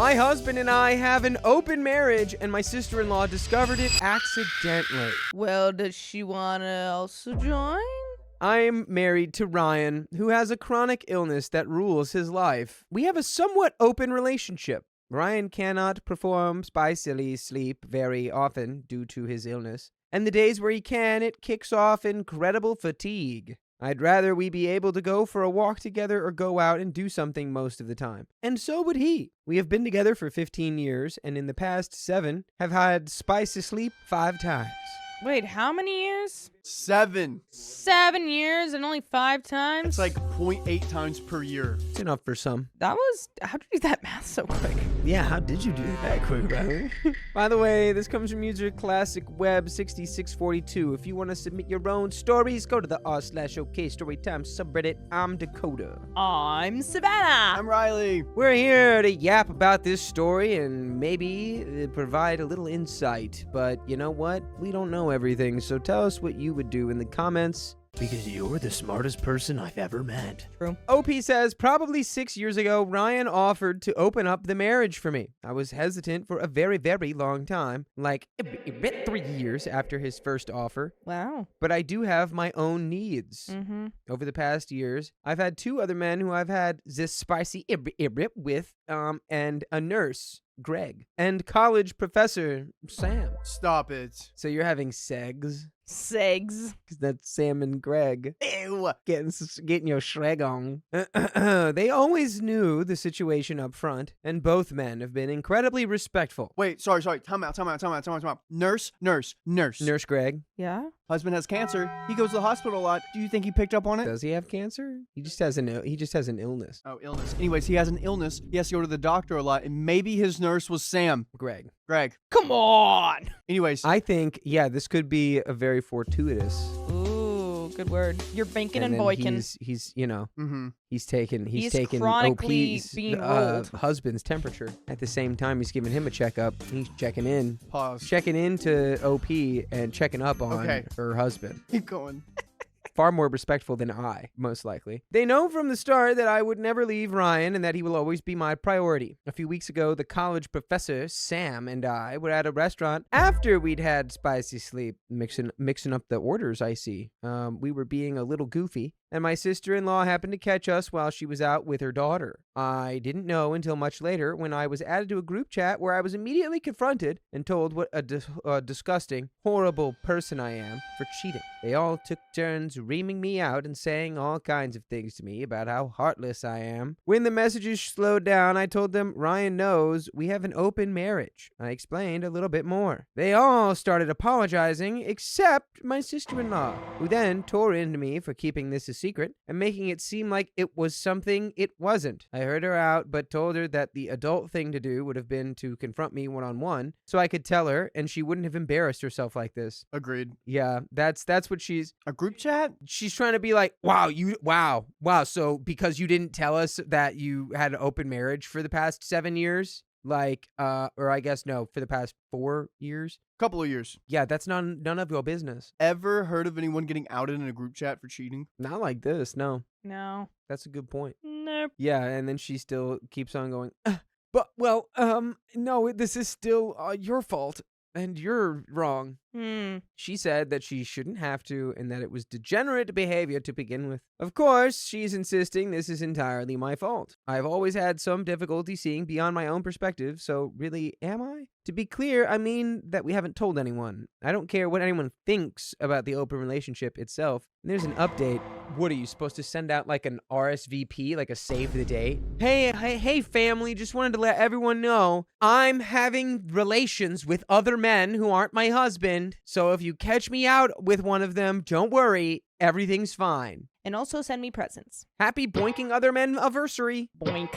My husband and I have an open marriage, and my sister-in-law discovered it accidentally. Well, does she want to also join? I'm married to Ryan, who has a chronic illness that rules his life. We have a somewhat open relationship. Ryan cannot perform spicily sleep very often due to his illness, and the days where he can, it kicks off incredible fatigue. I'd rather we be able to go for a walk together or go out and do something most of the time. And so would he. We have been together for 15 years, and in the past 7, have had spicy sleep 5 times. Wait, how many years? 7. 7 years and only 5 times? It's like 0.8 times per year. It's enough for some. That was... How'd you do that math so quick? Yeah, how did you do that quick, brother? By the way, this comes from user Classic Web 6642. If you want to submit your own stories, go to the r/OK Storytime subreddit. I'm Dakota. I'm Savannah. I'm Riley. We're here to yap about this story and maybe provide a little insight. But you know what? We don't know everything, so tell us what you would do in the comments. Because you're the smartest person I've ever met. True. OP says, probably 6 years ago, Ryan offered to open up the marriage for me. I was hesitant for a very, very long time. Like, 3 years after his first offer. Wow. But I do have my own needs. Mm-hmm. Over the past years, I've had 2 other men who I've had this spicy with, and a nurse, Greg, and college professor, Sam. Stop it. So you're having segs? Segs. Because that's Sam and Greg. Ew. Getting your shreg on. They always knew the situation up front, and both men have been incredibly respectful. Wait, sorry. Time out. Nurse. Nurse Greg, Yeah? Husband has cancer. He goes to the hospital a lot. Do you think he picked up on it? does he have cancer? He just has an illness. Oh, illness. Anyways, he has an illness. He has to go to the doctor a lot, and maybe his nurse was Sam. Greg. Come on! Anyways. I think, yeah, this could be a very fortuitous. Ooh, good word. You're banking and then boykin. He's you know, Mm-hmm. he's taking chronically OP's being rolled. husband's temperature. At the same time, he's giving him a checkup. He's checking in. Pause. Checking into OP and checking up on Okay. her husband. Keep going. Far more respectful than I, most likely. They know from the start that I would never leave Ryan and that he will always be my priority. A few weeks ago, the college professor, Sam, and I were at a restaurant after we'd had spicy sleep, mixing up the orders, I see. We were being a little goofy, and my sister-in-law happened to catch us while she was out with her daughter. I didn't know until much later when I was added to a group chat where I was immediately confronted and told what a disgusting, horrible person I am for cheating. They all took turns reaming me out and saying all kinds of things to me about how heartless I am. When the messages slowed down, I told them Ryan knows we have an open marriage. I explained a little bit more. They all started apologizing except my sister-in-law, who then tore into me for keeping this a secret and making it seem like it was something it wasn't. I heard her out, but told her that the adult thing to do would have been to confront me one-on-one so I could tell her and she wouldn't have embarrassed herself like this. Agreed. Yeah, that's what she's... A group chat? She's trying to be like, wow. So because you didn't tell us that you had an open marriage for the past 7 years, like, or I guess no, for the past 4 years. Couple of years. Yeah, that's none of your business. Ever heard of anyone getting outed in a group chat for cheating? Not like this, no. No. That's a good point. Nope. Yeah, and then she still keeps on going, no, this is still your fault, and you're wrong. She said that she shouldn't have to, and that it was degenerate behavior to begin with. Of course, she's insisting this is entirely my fault. I've always had some difficulty seeing beyond my own perspective, so really, am I? To be clear, I mean that we haven't told anyone. I don't care what anyone thinks about the open relationship itself. And there's an update. What are you supposed to send out, like an RSVP, like a save the date? Hey, family, just wanted to let everyone know I'm having relations with other men who aren't my husband. So if you catch me out with one of them, don't worry, everything's fine. And also send me presents. Happy boinking other men anniversary. Boink,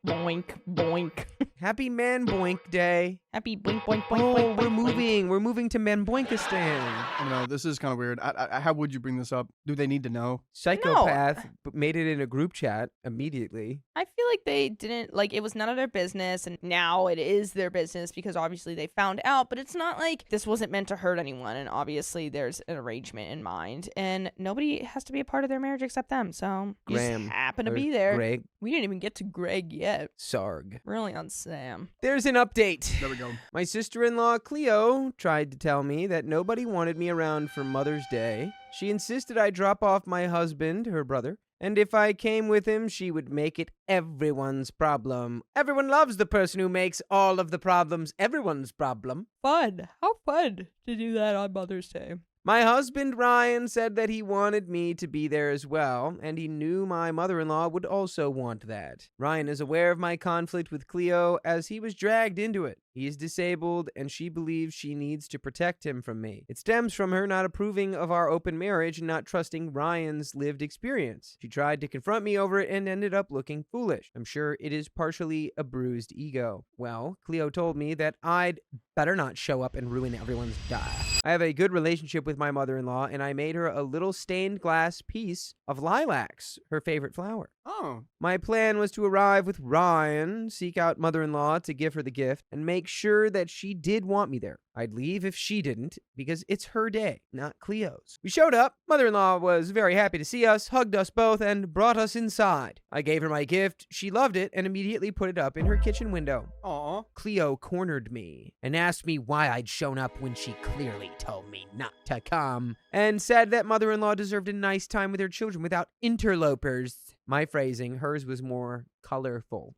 boink, boink. Happy Man Boink Day. Happy boink, boink, boink, Oh, boink, we're boink, moving. We're moving to Manboinkistan. I know, this is kind of weird. How would you bring this up? Do they need to know? Psychopath made it in a group chat immediately. I feel like they didn't, like, it was none of their business, and now it is their business because obviously they found out, but it's not like this wasn't meant to hurt anyone, and obviously there's an arrangement in mind, and nobody has to be a part of their marriage except them, so you just Graham, happen to or be there. Greg. We didn't even get to Greg yet. Sarg. We're only on Sam. There's an update. There we go. My sister-in-law, Cleo, tried to tell me that nobody wanted me around for Mother's Day. She insisted I drop off my husband, her brother, and if I came with him, she would make it everyone's problem. Everyone loves the person who makes all of the problems everyone's problem. Fun. How fun to do that on Mother's Day. My husband, Ryan, said that he wanted me to be there as well, and he knew my mother-in-law would also want that. Ryan is aware of my conflict with Cleo as he was dragged into it. He is disabled, and she believes she needs to protect him from me. It stems from her not approving of our open marriage and not trusting Ryan's lived experience. She tried to confront me over it and ended up looking foolish. I'm sure it is partially a bruised ego. Well, Cleo told me that I'd better not show up and ruin everyone's day. I have a good relationship with my mother-in-law, and I made her a little stained glass piece of lilacs, her favorite flower. Oh. My plan was to arrive with Ryan, seek out mother-in-law to give her the gift, and make sure that she did want me there. I'd leave if she didn't, because it's her day, not Cleo's. We showed up. Mother-in-law was very happy to see us, hugged us both, and brought us inside. I gave her my gift. She loved it and immediately put it up in her kitchen window. Aw. Cleo cornered me and asked me why I'd shown up when she clearly told me not to come, and said that mother-in-law deserved a nice time with her children without interlopers. My phrasing, hers was more colorful.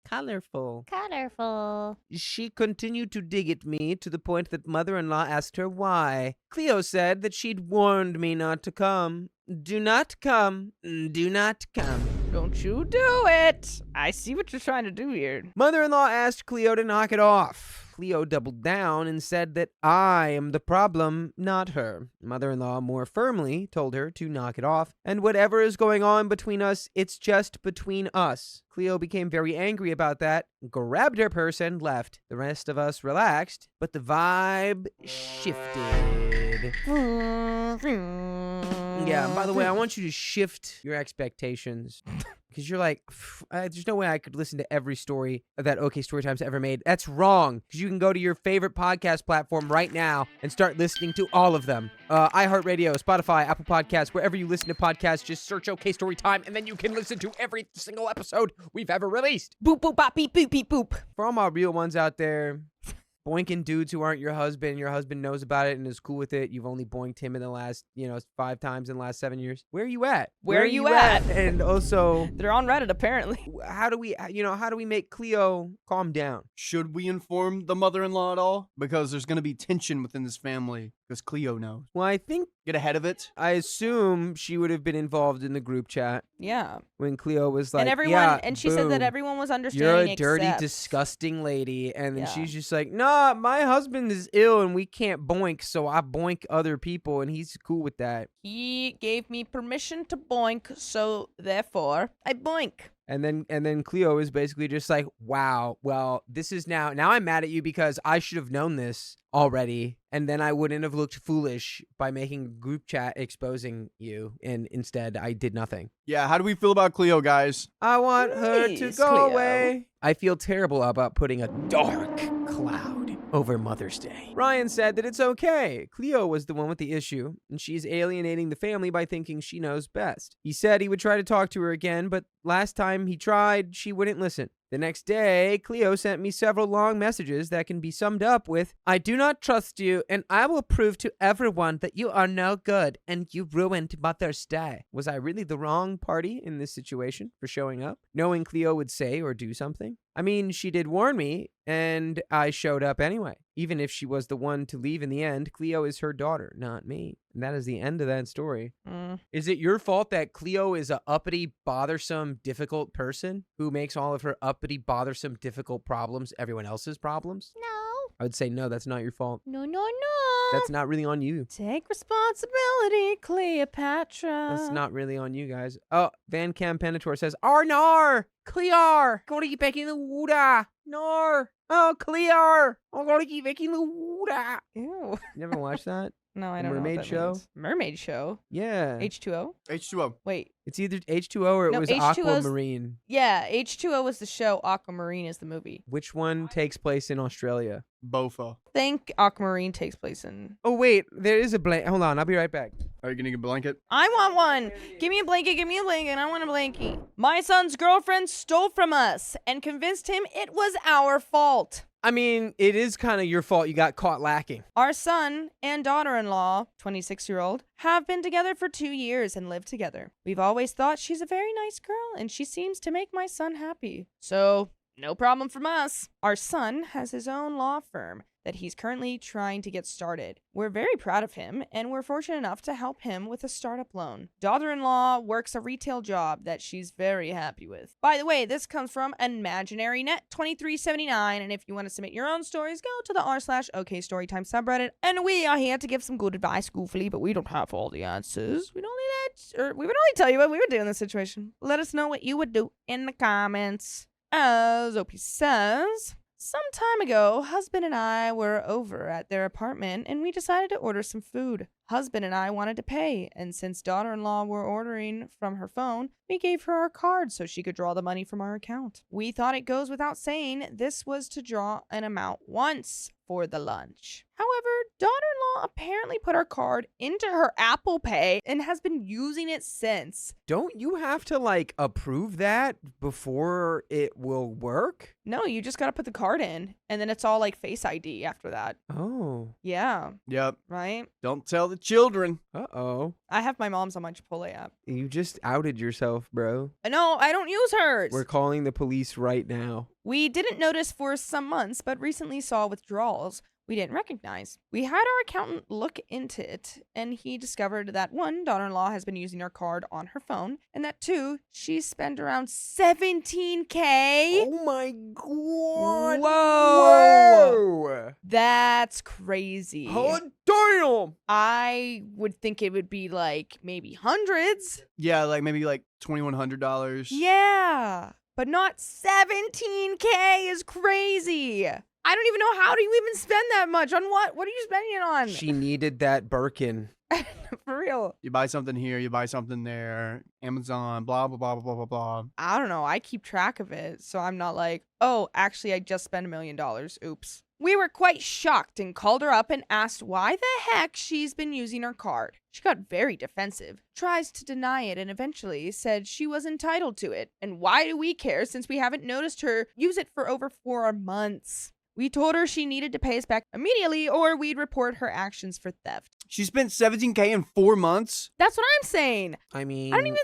Colorful. Colorful. She continued to dig at me to the point that mother-in-law asked her why. Cleo said that she'd warned me not to come. Do not come. Do not come. Don't you do it. I see what you're trying to do here. Mother-in-law asked Cleo to knock it off. Cleo doubled down and said that I am the problem, not her. Mother-in-law more firmly told her to knock it off, and whatever is going on between us, it's just between us. Cleo became very angry about that, grabbed her purse and left. The rest of us relaxed, but the vibe shifted. Yeah, and by the way, I want you to shift your expectations. Because you're like, there's no way I could listen to every story that OK Storytime's ever made. That's wrong. Because you can go to your favorite podcast platform right now and start listening to all of them. iHeartRadio, Spotify, Apple Podcasts, wherever you listen to podcasts, just search OK Storytime, and then you can listen to every single episode we've ever released. Boop, boop, bop, beep, boop, beep, boop. For all my real ones out there, boinking dudes who aren't your husband knows about it and is cool with it. You've only boinked him in the last, 5 times in the last 7 years. Where are you at? Where are you at? And also, They're on Reddit, apparently. how do we make Cleo calm down? Should we inform the mother-in-law at all? Because there's going to be tension within this family, because Cleo knows. Well, I think, Get ahead of it. I assume she would have been involved in the group chat Yeah. when Cleo was like, And everyone, yeah, and she said that boom. everyone was You're understanding a dirty, except- disgusting lady. And then Yeah. she's just like, nah, my husband is ill and we can't boink, so I boink other people, and he's cool with that. He gave me permission to boink, so therefore I boink. And then Cleo is basically just like, wow, well, this is now I'm mad at you because I should have known this already, and then I wouldn't have looked foolish by making a group chat exposing you, and instead I did nothing. Yeah, how do we feel about Cleo, guys? I want her to Please, go Cleo. away. I feel terrible about putting a dark cloud over Mother's Day. Ryan said that it's okay. Cleo was the one with the issue, and she's alienating the family by thinking she knows best. He said he would try to talk to her again, but last time he tried, she wouldn't listen. The next day, Cleo sent me several long messages that can be summed up with, I do not trust you, and I will prove to everyone that you are no good, and you ruined Mother's Day. Was I really the wrong party in this situation for showing up, knowing Cleo would say or do something? I mean, she did warn me, and I showed up anyway. Even if she was the one to leave in the end, Cleo is her daughter, not me. And that is the end of that story. Is it your fault that Cleo is a uppity, bothersome, difficult person who makes all of her uppity, bothersome, difficult problems everyone else's problems? No. I would say, no, that's not your fault. No, no, no. That's not really on you. Take responsibility, Cleopatra. That's not really on you guys. Oh, Van Cam Penator says, Arnar, Clear, gotta get back in the water. Nar, oh, Clear, I'm gonna get back in the water. Ew. You never watched that? No, I The don't know. Mermaid what that Show? means. Mermaid Show? Yeah. H2O? H2O. Wait. It's either H2O or it No, was H2O's Aquamarine. Yeah, H2O was the show. Aquamarine is the movie. Which one takes place in Australia? Bofa. I think Aquamarine takes place in... Oh, wait, there is a blank. Hold on, I'll be right back. Are you gonna get a blanket? I want one. Give me a blanket. Give me a blanket. I want a blankie. My son's girlfriend stole from us and convinced him it was our fault. I mean, it is kind of your fault you got caught lacking. Our son and daughter-in-law, 26-year-old, have been together for 2 years and live together. We've always thought she's a very nice girl, and she seems to make my son happy. So, no problem from us. Our son has his own law firm that he's currently trying to get started. We're very proud of him, and we're fortunate enough to help him with a startup loan. Daughter-in-law works a retail job that she's very happy with. By the way, this comes from ImaginaryNet2379, and if you want to submit your own stories, go to the r/OKStorytime subreddit, and we are here to give some good advice, goofily, but we don't have all the answers. We would only tell you what we would do in this situation. Let us know what you would do in the comments. As Opie says, some time ago, husband and I were over at their apartment and we decided to order some food. Husband and I wanted to pay, and since daughter-in-law were ordering from her phone, we gave her our card so she could draw the money from our account. We thought it goes without saying this was to draw an amount once for the lunch. However, daughter-in-law apparently put our card into her Apple Pay and has been using it since. Don't you have to, like, approve that before it will work? No, you just gotta put the card in, and then it's all like Face ID after that. Oh. Yeah. Yep. Right? Don't tell the children. Uh-oh. I have my mom's on my Chipotle app. You just outed yourself, bro. No, I don't use hers. We're calling the police right now. We didn't notice for some months, but recently saw withdrawals we didn't recognize. We had our accountant look into it, and he discovered that 1, daughter-in-law has been using our card on her phone, and that 2, she spent around $17K. Oh my god. Whoa. That's crazy. Oh, damn. I would think it would be like maybe hundreds. Yeah, like maybe like $2,100. Yeah, but not $17K is crazy. I don't even know, how do you even spend that much on what? What are you spending it on? She needed that Birkin. For real. You buy something here, you buy something there, Amazon, blah, blah, blah, blah, blah, blah. I don't know. I keep track of it, so I'm not like, oh, actually, I just spent $1 million. Oops. We were quite shocked and called her up and asked why the heck she's been using her card. She got very defensive, tries to deny it, and eventually said she was entitled to it. And why do we care since we haven't noticed her use it for over 4 months? We told her she needed to pay us back immediately or we'd report her actions for theft. She spent $17K in 4 months? That's what I'm saying. I mean, I don't even...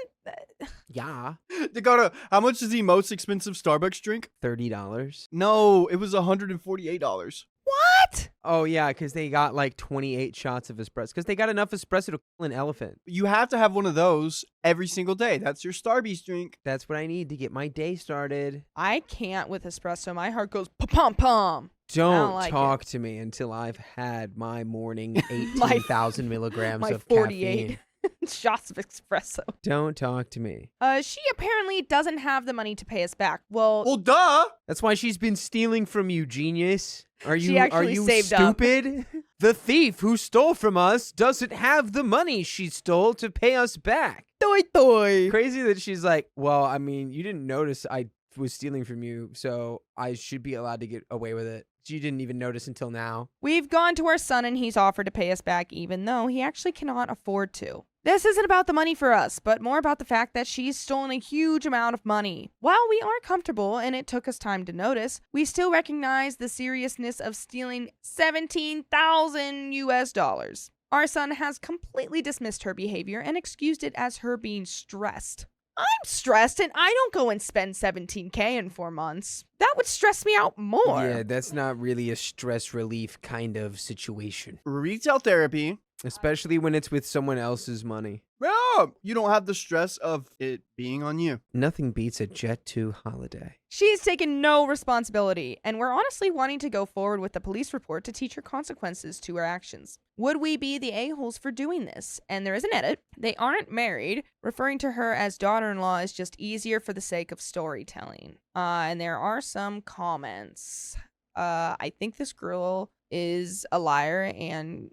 yeah. Dakota, how much is the most expensive Starbucks drink? $30. No, it was $148. What? Oh, yeah, because they got like 28 shots of espresso. Because they got enough espresso to kill an elephant. You have to have one of those every single day. That's your Starbucks drink. That's what I need to get my day started. I can't with espresso. My heart goes pum-pum-pum. Don't like talk to me until I've had my morning 18,000 milligrams My of 48 caffeine. shots of espresso. Don't talk to me. She apparently doesn't have the money to pay us back. Well, Duh. That's why she's been stealing from you, genius. Are She you actually saved up. stupid? The thief who stole from us doesn't have the money she stole to pay us back. Toy toy. Crazy that she's like, well, I mean, you didn't notice I was stealing from you, so I should be allowed to get away with it. You didn't even notice until now. We've gone to our son and he's offered to pay us back even though he actually cannot afford to. This isn't about the money for us, but more about the fact that she's stolen a huge amount of money. While we aren't comfortable and it took us time to notice, we still recognize the seriousness of stealing $17,000. Our son has completely dismissed her behavior and excused it as her being stressed. I'm stressed and I don't go and spend $17K in 4 months. That would stress me out more. Yeah, that's not really a stress relief kind of situation. Retail therapy. Especially when it's with someone else's money. No, you don't have the stress of it being on you. Nothing beats a Jet 2 holiday. She's taken no responsibility, and we're honestly wanting to go forward with the police report to teach her consequences to her actions. Would we be the a-holes for doing this? And there is an edit. They aren't married. Referring to her as daughter-in-law is just easier for the sake of storytelling. And there are some comments. I think this girl is a liar and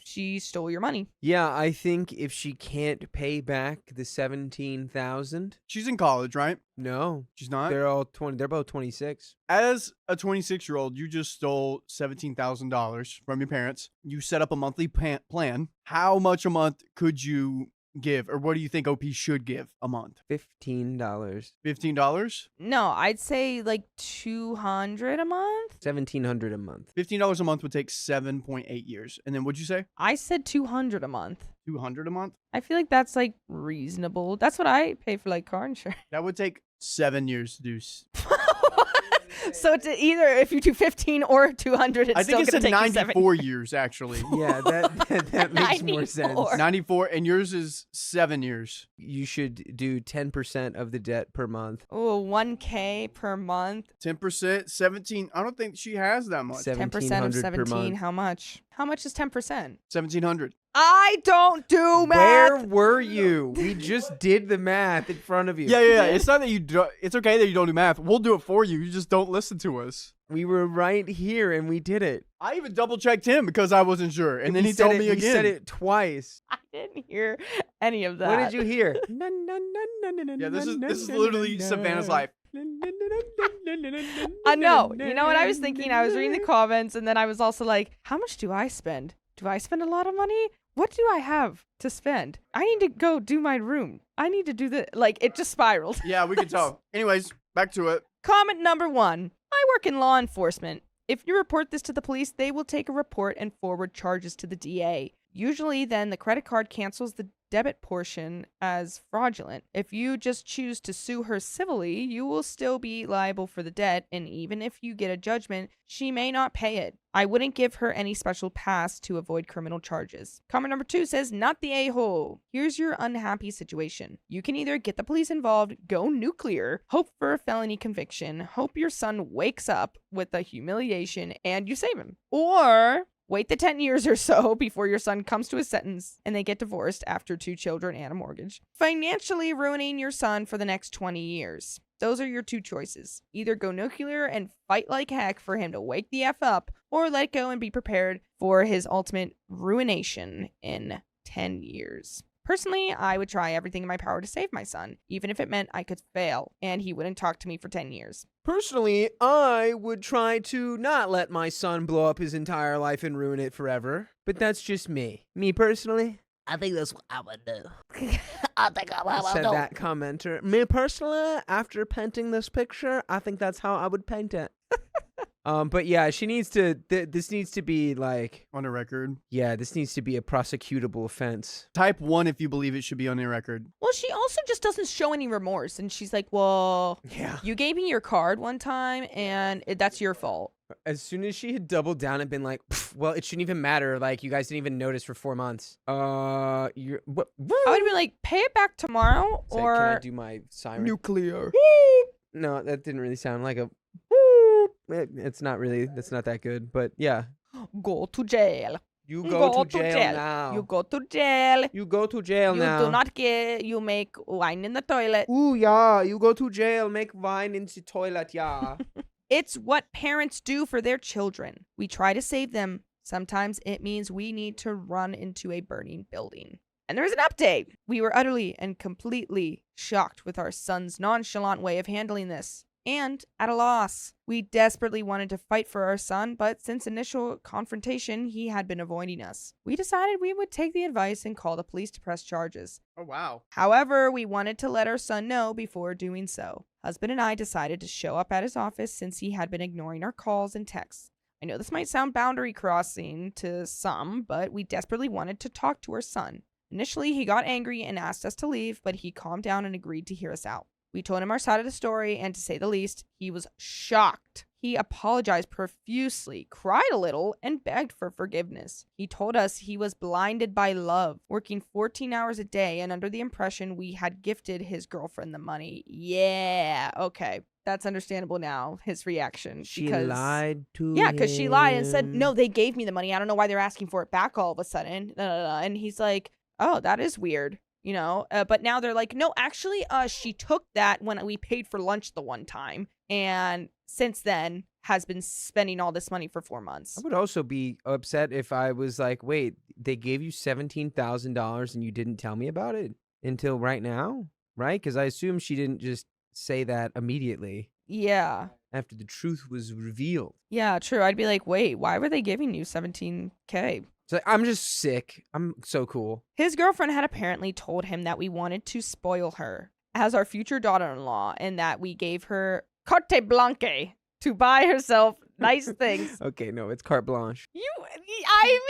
she stole your money. Yeah, I think if she can't pay back the 17,000, She's in college, right? no, She's not. they're all 20. They're both 26. As a 26-year-old, you just stole $17,000 from your parents. You set up a monthly plan. How much a month could you give, or what do you think OP should give a month? $15. $15? No, I'd say like $200 a month. $1,700 a month. $15 a month would take 7.8 years. And then what'd you say? I said $200 a month. $200 a month? I feel like that's like reasonable. That's what I pay for like car insurance. That would take 7 years to do. So it's either if you do 15 or 200, it's I think still it's going a to take you 94 years, actually. Yeah, that makes more sense. 94. 94, and yours is 7 years. You should do 10% of the debt per month. Oh, 1K per month. 10%, 17. I don't think she has that much. 10% of 1,700 per 17. month. How much? How much is 10%? 1,700. I don't do math. Where were you? We just did the math in front of you. Yeah. It's not that you do, it's okay that you don't do math. We'll do it for you. You just don't listen to us. We were right here and we did it. I even double checked him because I wasn't sure, and then We he said told it- me We again. said it twice. I didn't hear any of that. What did you hear? Yeah, this is literally Savannah's life. I know. You know what I was thinking? I was reading the comments, and then I was also like, how much do I spend? Do I spend a lot of money? What do I have to spend? I need to go do my room. I need to do the, like, it just spiraled. Yeah, we can tell. Anyways, back to it. Comment number 1. I work in law enforcement. If you report this to the police, they will take a report and forward charges to the DA. Usually, then the credit card cancels the debit portion as fraudulent. If you just choose to sue her civilly, you will still be liable for the debt, and even if you get a judgment, she may not pay it. I wouldn't give her any special pass to avoid criminal charges. Comment number 2 says, not the a-hole. Here's your unhappy situation. You can either get the police involved, go nuclear, hope for a felony conviction, hope your son wakes up with a humiliation, and you save him. Or wait the 10 years or so before your son comes to his sentence and they get divorced after 2 children and a mortgage, financially ruining your son for the next 20 years. Those are your 2 choices. Either go nuclear and fight like heck for him to wake the F up, or let go and be prepared for his ultimate ruination in 10 years. Personally, I would try everything in my power to save my son, even if it meant I could fail and he wouldn't talk to me for 10 years. Personally, I would try to not let my son blow up his entire life and ruin it forever. But that's just me. Me personally, I think that's what I would do. I think I would said do. that commenter. Me personally, after painting this picture, I think that's how I would paint it. But yeah, she needs to, this needs to be like, On a record. yeah, this needs to be a prosecutable offense. Type 1 if you believe it should be on a record. Well, she also just doesn't show any remorse. And she's like, well, Yeah. you gave me your card one time and that's your fault. As soon as she had doubled down and been like, well, it shouldn't even matter. Like, you guys didn't even notice for 4 months. You're, what? I would have been like, pay it back tomorrow Say, can I or do my siren? Nuclear. No, that didn't really sound like a. It's not really. That's not that good. But yeah, go to jail. you go to jail now. You go to jail. You go to jail You now. do not get, you make wine in the toilet. Ooh, yeah. You go to jail. Make wine in the toilet, yeah. It's what parents do for their children. We try to save them. Sometimes it means we need to run into a burning building. And there is an update. We were utterly and completely shocked with our son's nonchalant way of handling this. And at a loss. We desperately wanted to fight for our son, but since initial confrontation, he had been avoiding us. We decided we would take the advice and call the police to press charges. Oh, wow. However, we wanted to let our son know before doing so. Husband and I decided to show up at his office since he had been ignoring our calls and texts. I know this might sound boundary crossing to some, but we desperately wanted to talk to our son. Initially, he got angry and asked us to leave, but he calmed down and agreed to hear us out. We told him our side of the story, and to say the least, he was shocked. He apologized profusely, cried a little, and begged for forgiveness. He told us he was blinded by love, working 14 hours a day and under the impression we had gifted his girlfriend the money. Yeah, okay. That's understandable now, his reaction. She lied to Yeah, because she lied and said, him. no, they gave me the money. I don't know why they're asking for it back all of a sudden. And he's like, oh, that is weird. But now they're like, no, actually, she took that when we paid for lunch the one time, and since then has been spending all this money for 4 months. I would also be upset if I was like, wait, they gave you $17,000 and you didn't tell me about it until right now, right? Because I assume she didn't just say that immediately Yeah. after the truth was revealed. Yeah, true. I'd be like, wait, why were they giving you $17K? So I'm just sick. I'm so cool. His girlfriend had apparently told him that we wanted to spoil her as our future daughter-in-law and that we gave her carte blanche to buy herself nice things. Okay, no, it's carte blanche. I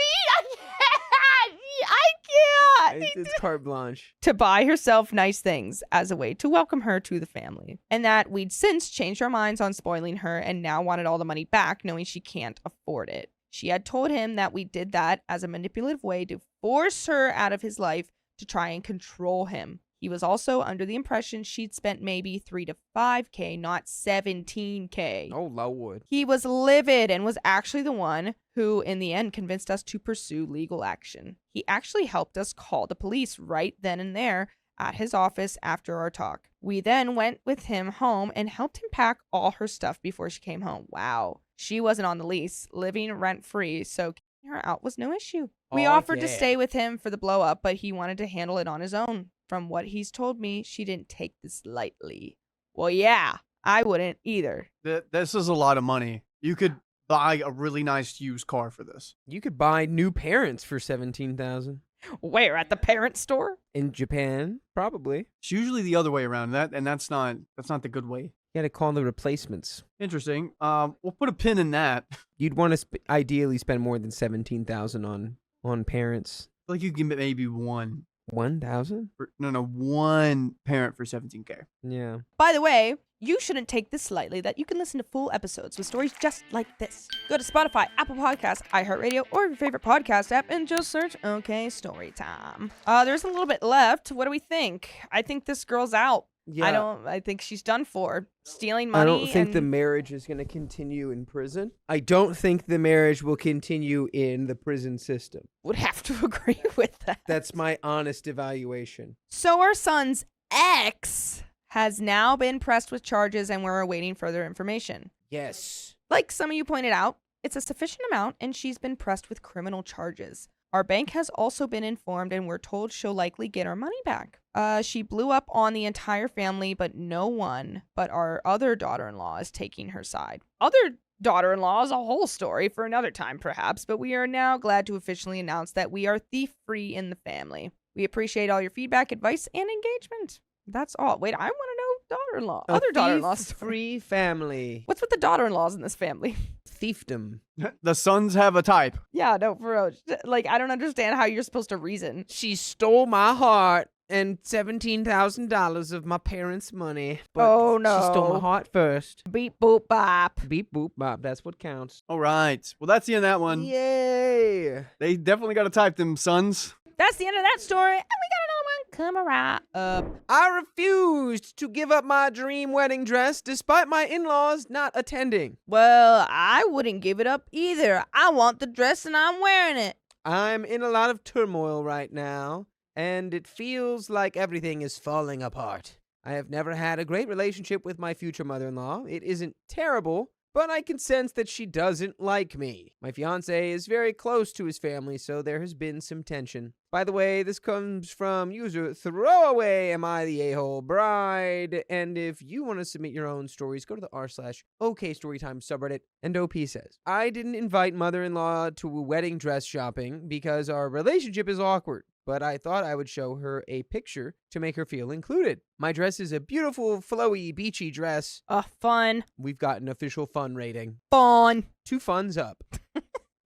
can't. It's carte blanche. To buy herself nice things as a way to welcome her to the family. And that we'd since changed our minds on spoiling her and now wanted all the money back, knowing she can't afford it. She had told him that we did that as a manipulative way to force her out of his life to try and control him. He was also under the impression she'd spent maybe $3 to $5K, not $17K. Oh, Lord. He was livid and was actually the one who, in the end, convinced us to pursue legal action. He actually helped us call the police right then and there at his office after our talk. We then went with him home and helped him pack all her stuff before she came home. Wow. She wasn't on the lease, living rent-free, so kicking her out was no issue. We offered to stay with him for the blow-up, but he wanted to handle it on his own. From what he's told me, she didn't take this lightly. Well, yeah, I wouldn't either. This is a lot of money. You could buy a really nice used car for this. You could buy new parents for $17,000. Where, at the parent store? In Japan, probably. It's usually the other way around. That's not the good way. You gotta call the replacements. Interesting. We'll put a pin in that. You'd want to ideally spend more than $17,000 on parents. Like you can maybe one. 1,000? One parent for $17K. Yeah. By the way, you shouldn't take this lightly that you can listen to full episodes with stories just like this. Go to Spotify, Apple Podcasts, iHeartRadio, or your favorite podcast app and just search OK Storytime. There's a little bit left. What do we think? I think this girl's out. Yeah. I think she's done for. Stealing money. I don't think the marriage is going to continue in prison. I don't think the marriage will continue in the prison system. Would have to agree with that. That's my honest evaluation. So our son's ex has now been pressed with charges and we're awaiting further information. Yes. Like some of you pointed out, it's a sufficient amount and she's been pressed with criminal charges. Our bank has also been informed and we're told she'll likely get our money back. She blew up on the entire family, but no one but our other daughter-in-law is taking her side. Other daughter-in-law is a whole story for another time, perhaps, but we are now glad to officially announce that we are thief-free in the family. We appreciate all your feedback, advice, and engagement. That's all. Wait, I want to know daughter-in-law. Other daughter-in-laws. Free family. What's with the daughter-in-laws in this family? Thiefdom. The sons have a type. Yeah, no, for real. Like, I don't understand how you're supposed to reason. She stole my heart and $17,000 of my parents' money. But Oh, no. She stole my heart first. Beep, boop, bop. Beep, boop, bop. That's what counts. All right. Well, that's the end of that one. Yay. They definitely got to type them sons. That's the end of that story. And we got another one coming right up. I refused to give up my dream wedding dress despite my in-laws not attending. Well, I wouldn't give it up either. I want the dress and I'm wearing it. I'm in a lot of turmoil right now, and it feels like everything is falling apart. I have never had a great relationship with my future mother-in-law. It isn't terrible, but I can sense that she doesn't like me. My fiancé is very close to his family, so there has been some tension. By the way, this comes from user Throwaway AmITheAsshole Bride, and if you want to submit your own stories, go to the r/OK Storytime subreddit, and OP says, I didn't invite mother-in-law to wedding dress shopping because our relationship is awkward, but I thought I would show her a picture to make her feel included. My dress is a beautiful, flowy, beachy dress. Fun. We've got an official fun rating. Fun. 2 funs up.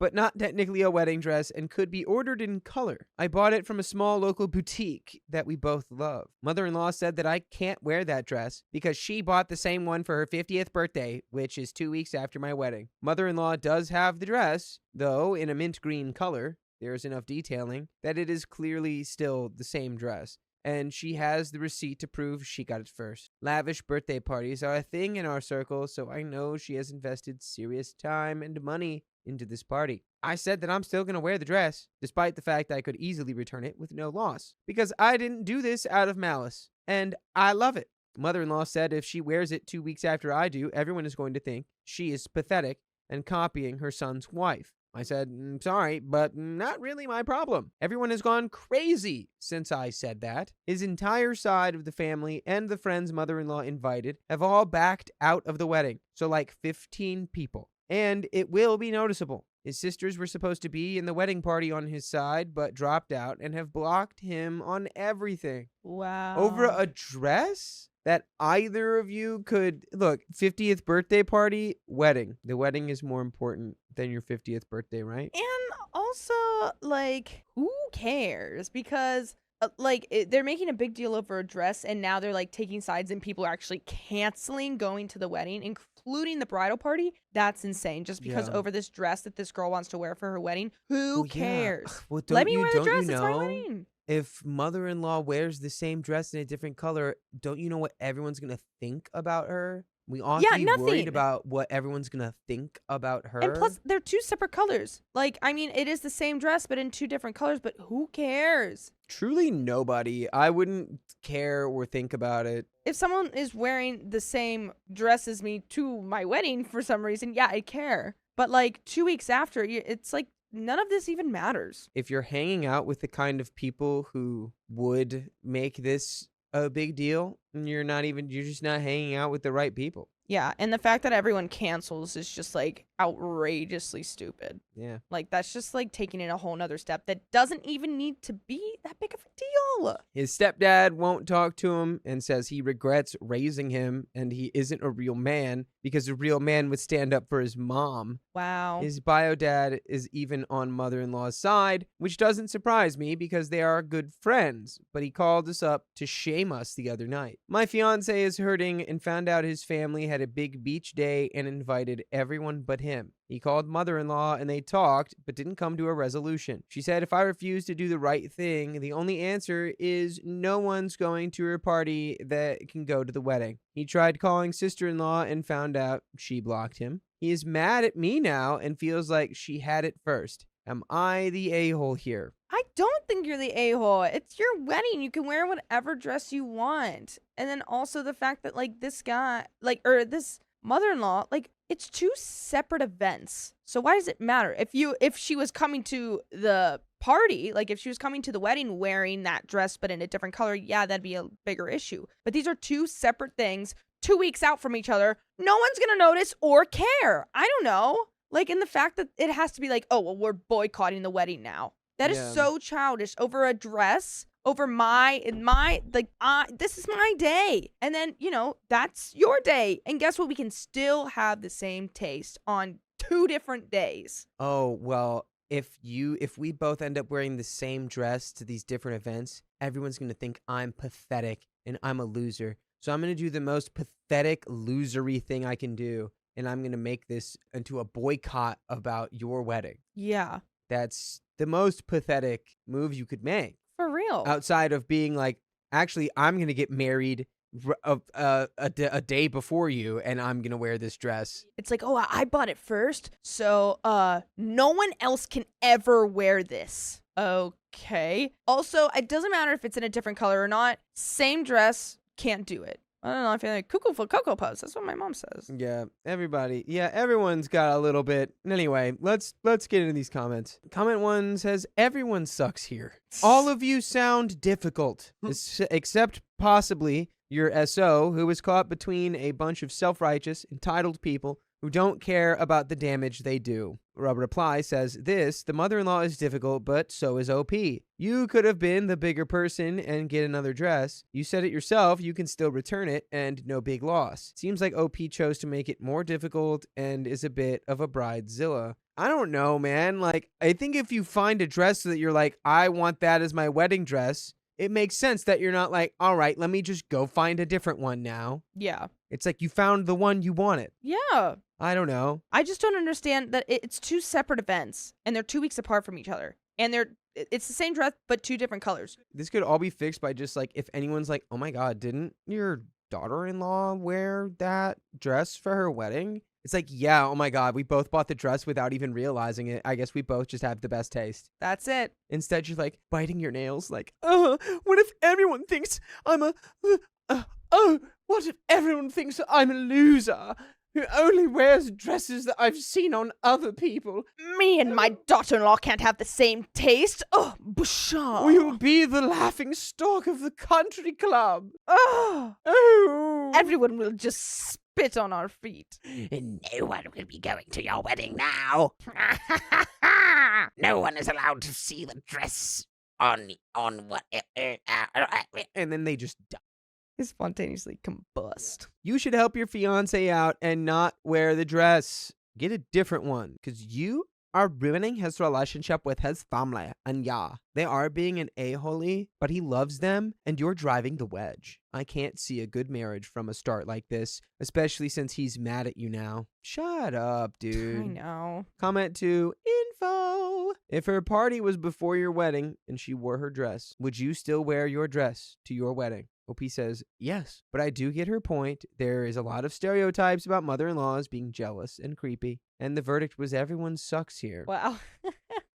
But not technically a wedding dress and could be ordered in color. I bought it from a small local boutique that we both love. Mother-in-law said that I can't wear that dress because she bought the same one for her 50th birthday, which is 2 weeks after my wedding. Mother-in-law does have the dress, though in a mint green color. There is enough detailing that it is clearly still the same dress. and she has the receipt to prove she got it first. Lavish birthday parties are a thing in our circle, so I know she has invested serious time and money into this party. I said that I'm still going to wear the dress, despite the fact I could easily return it with no loss, because I didn't do this out of malice, and I love it. Mother-in-law said if she wears it 2 weeks after I do, everyone is going to think she is pathetic and copying her son's wife. I said, sorry, but not really my problem. Everyone has gone crazy since I said that. His entire side of the family and the friends mother-in-law invited have all backed out of the wedding, so like 15 people. And it will be noticeable. His sisters were supposed to be in the wedding party on his side, but dropped out and have blocked him on everything. Wow. Over a dress that either of you could... Look, 50th birthday party, wedding. The wedding is more important than your 50th birthday, right? And also, like, who cares? Because... they're making a big deal over a dress, and now they're like taking sides, and people are actually canceling going to the wedding, including the bridal party. That's insane. Just because over this dress that this girl wants to wear for her wedding, who cares? Well, Let me wear the don't dress. you It's my know? wedding. If mother-in-law wears the same dress in a different color, don't you know what everyone's going to think about her? We ought to be worried nothing. about what everyone's going to think about her. And plus, they're two separate colors. Like, I mean, it is the same dress, but in two different colors, but who cares? Truly nobody. I wouldn't care or think about it. If someone is wearing the same dress as me to my wedding for some reason, yeah, I care. But like 2 weeks after, it's like none of this even matters. If you're hanging out with the kind of people who would make this a big deal, you're just not hanging out with the right people. Yeah, and the fact that everyone cancels is just like outrageously stupid. Yeah. Like, that's just like taking it a whole nother step that doesn't even need to be that big of a deal. His stepdad won't talk to him and says he regrets raising him and he isn't a real man because a real man would stand up for his mom. Wow. His bio dad is even on mother-in-law's side, which doesn't surprise me because they are good friends, but he called us up to shame us the other night. My fiancé is hurting and found out his family had a big beach day and invited everyone but him. He called mother-in-law and they talked, but didn't come to a resolution. She said if I refuse to do the right thing, the only answer is no one's going to her party that can go to the wedding. He tried calling sister-in-law and found out she blocked him. He is mad at me now and feels like she had it first. Am I the a-hole here? I don't think you're the a-hole. It's your wedding. You can wear whatever dress you want. And then also the fact that like this guy, this mother-in-law, like, it's two separate events. So why does it matter? If she was coming to the party, like if she was coming to the wedding wearing that dress but in a different color, yeah, that'd be a bigger issue. But these are two separate things, 2 weeks out from each other. No one's gonna notice or care. I don't know. Like, in the fact that it has to be like, oh, well, we're boycotting the wedding now. That is so childish. Over a dress, over this is my day. And then, that's your day. And guess what? We can still have the same taste on 2 different days. Oh, well, if we both end up wearing the same dress to these different events, everyone's going to think I'm pathetic and I'm a loser. So I'm going to do the most pathetic, losery thing I can do. And I'm going to make this into a boycott about your wedding. Yeah. That's the most pathetic move you could make. For real. Outside of being like, actually, I'm going to get married a day before you, and I'm going to wear this dress. It's like, oh, I bought it first, so no one else can ever wear this. Okay. Also, it doesn't matter if it's in a different color or not. Same dress, can't do it. I don't know, I feel like cuckoo for Cocoa Puffs. That's what my mom says. Yeah, everyone's got a little bit. Anyway, let's get into these comments. Comment 1 says, everyone sucks here. All of you sound difficult, except possibly your SO, who was caught between a bunch of self-righteous, entitled people who don't care about the damage they do. Rub Reply says, the mother-in-law is difficult, but so is OP. You could have been the bigger person and get another dress. You said it yourself, you can still return it, and no big loss. Seems like OP chose to make it more difficult and is a bit of a bridezilla. I don't know, man. Like, I think if you find a dress that you're like, I want that as my wedding dress, it makes sense that you're not like, all right, let me just go find a different one now. Yeah. It's like you found the one you wanted. Yeah. I don't know. I just don't understand that it's 2 separate events and they're 2 weeks apart from each other. And they're It's the same dress, but 2 different colors. This could all be fixed by just like, if anyone's like, oh my God, didn't your daughter-in-law wear that dress for her wedding? It's like, yeah, oh my God, we both bought the dress without even realizing it. I guess we both just have the best taste. That's it. Instead, you're like biting your nails like, what if everyone thinks I'm a, what if everyone thinks I'm a loser who only wears dresses that I've seen on other people? Me and my daughter-in-law can't have the same taste. Oh, busha. We'll be the laughing stock of the country club. Oh, Oh. everyone will just spit on our feet. No one will be going to your wedding now. No one is allowed to see the dress on what. And then they just die. Spontaneously combust. You should help your fiance out and not wear the dress. Get a different one, because you are ruining his relationship with his family. And yeah, they are being an a-hole, but he loves them, and you're driving the wedge. I can't see a good marriage from a start like this, especially since he's mad at you now. Shut up, dude. I know. Comment to info. If her party was before your wedding and she wore her dress, would you still wear your dress to your wedding? OP says, yes, but I do get her point. There is a lot of stereotypes about mother-in-laws being jealous and creepy, and the verdict was everyone sucks here. Wow.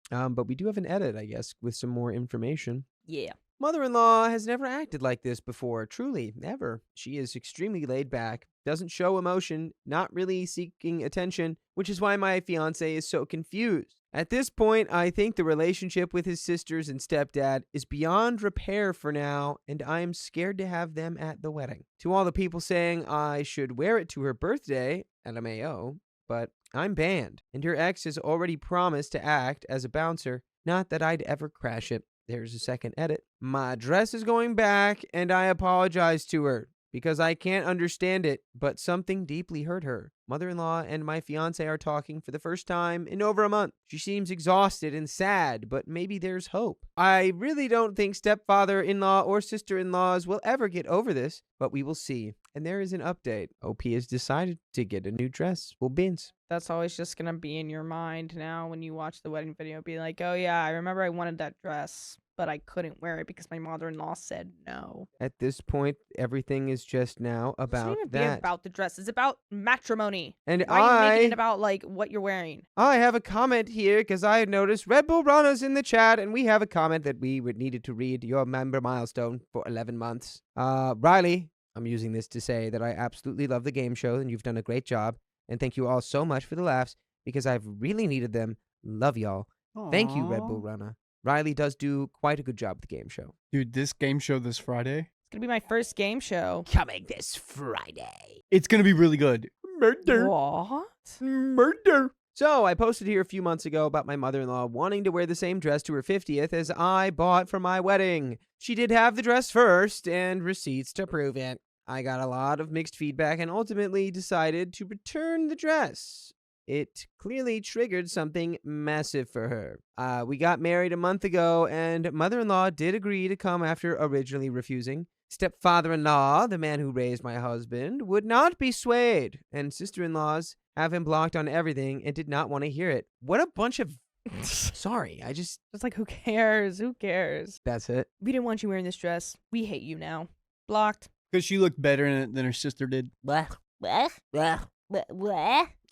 But we do have an edit, I guess, with some more information. Yeah. Mother-in-law has never acted like this before, truly, never. She is extremely laid back, doesn't show emotion, not really seeking attention, which is why my fiancé is so confused. At this point, I think the relationship with his sisters and stepdad is beyond repair for now, and I am scared to have them at the wedding. To all the people saying I should wear it to her birthday, LMAO, but I'm banned, and her ex has already promised to act as a bouncer, not that I'd ever crash it. There's a second edit. My dress is going back, and I apologize to her, because I can't understand it, but something deeply hurt her. Mother-in-law and my fiancé are talking for the first time in over a month. She seems exhausted and sad, but maybe there's hope. I really don't think stepfather-in-law or sister-in-laws will ever get over this, but we will see. And there is an update. OP has decided to get a new dress. Well, beans. That's always just going to be in your mind now when you watch the wedding video. Be like, oh yeah, I remember I wanted that dress, but I couldn't wear it because my mother-in-law said no. At this point, everything is just now about It's not even that. about the dress. It's about matrimony. And Why are you making it about like what you're wearing? I have a comment here because I noticed Red Bull Runners in the chat, and we have a comment that we needed to read. Your member milestone for 11 months. Riley, I'm using this to say that I absolutely love the game show, and you've done a great job. And thank you all so much for the laughs because I've really needed them. Love y'all. Thank you, Red Bull Runner. Riley does do quite a good job with the game show. Dude, this game show this Friday, It's going to be my first game show. Coming this Friday. it's going to be really good. Murder. What? Murder. So I posted here a few months ago about my mother-in-law wanting to wear the same dress to her 50th as I bought for my wedding. She did have the dress first and receipts to prove it. I got a lot of mixed feedback and ultimately decided to return the dress. It clearly triggered something massive for her. We got married a month ago, and mother-in-law did agree to come after originally refusing. Stepfather-in-law, the man who raised my husband, would not be swayed, and sister-in-laws have him blocked on everything and did not want to hear it. What a bunch of... Sorry, It's like, who cares? Who cares? That's it. We didn't want you wearing this dress. We hate you now. Blocked. Because she looked better in it than her sister did. What?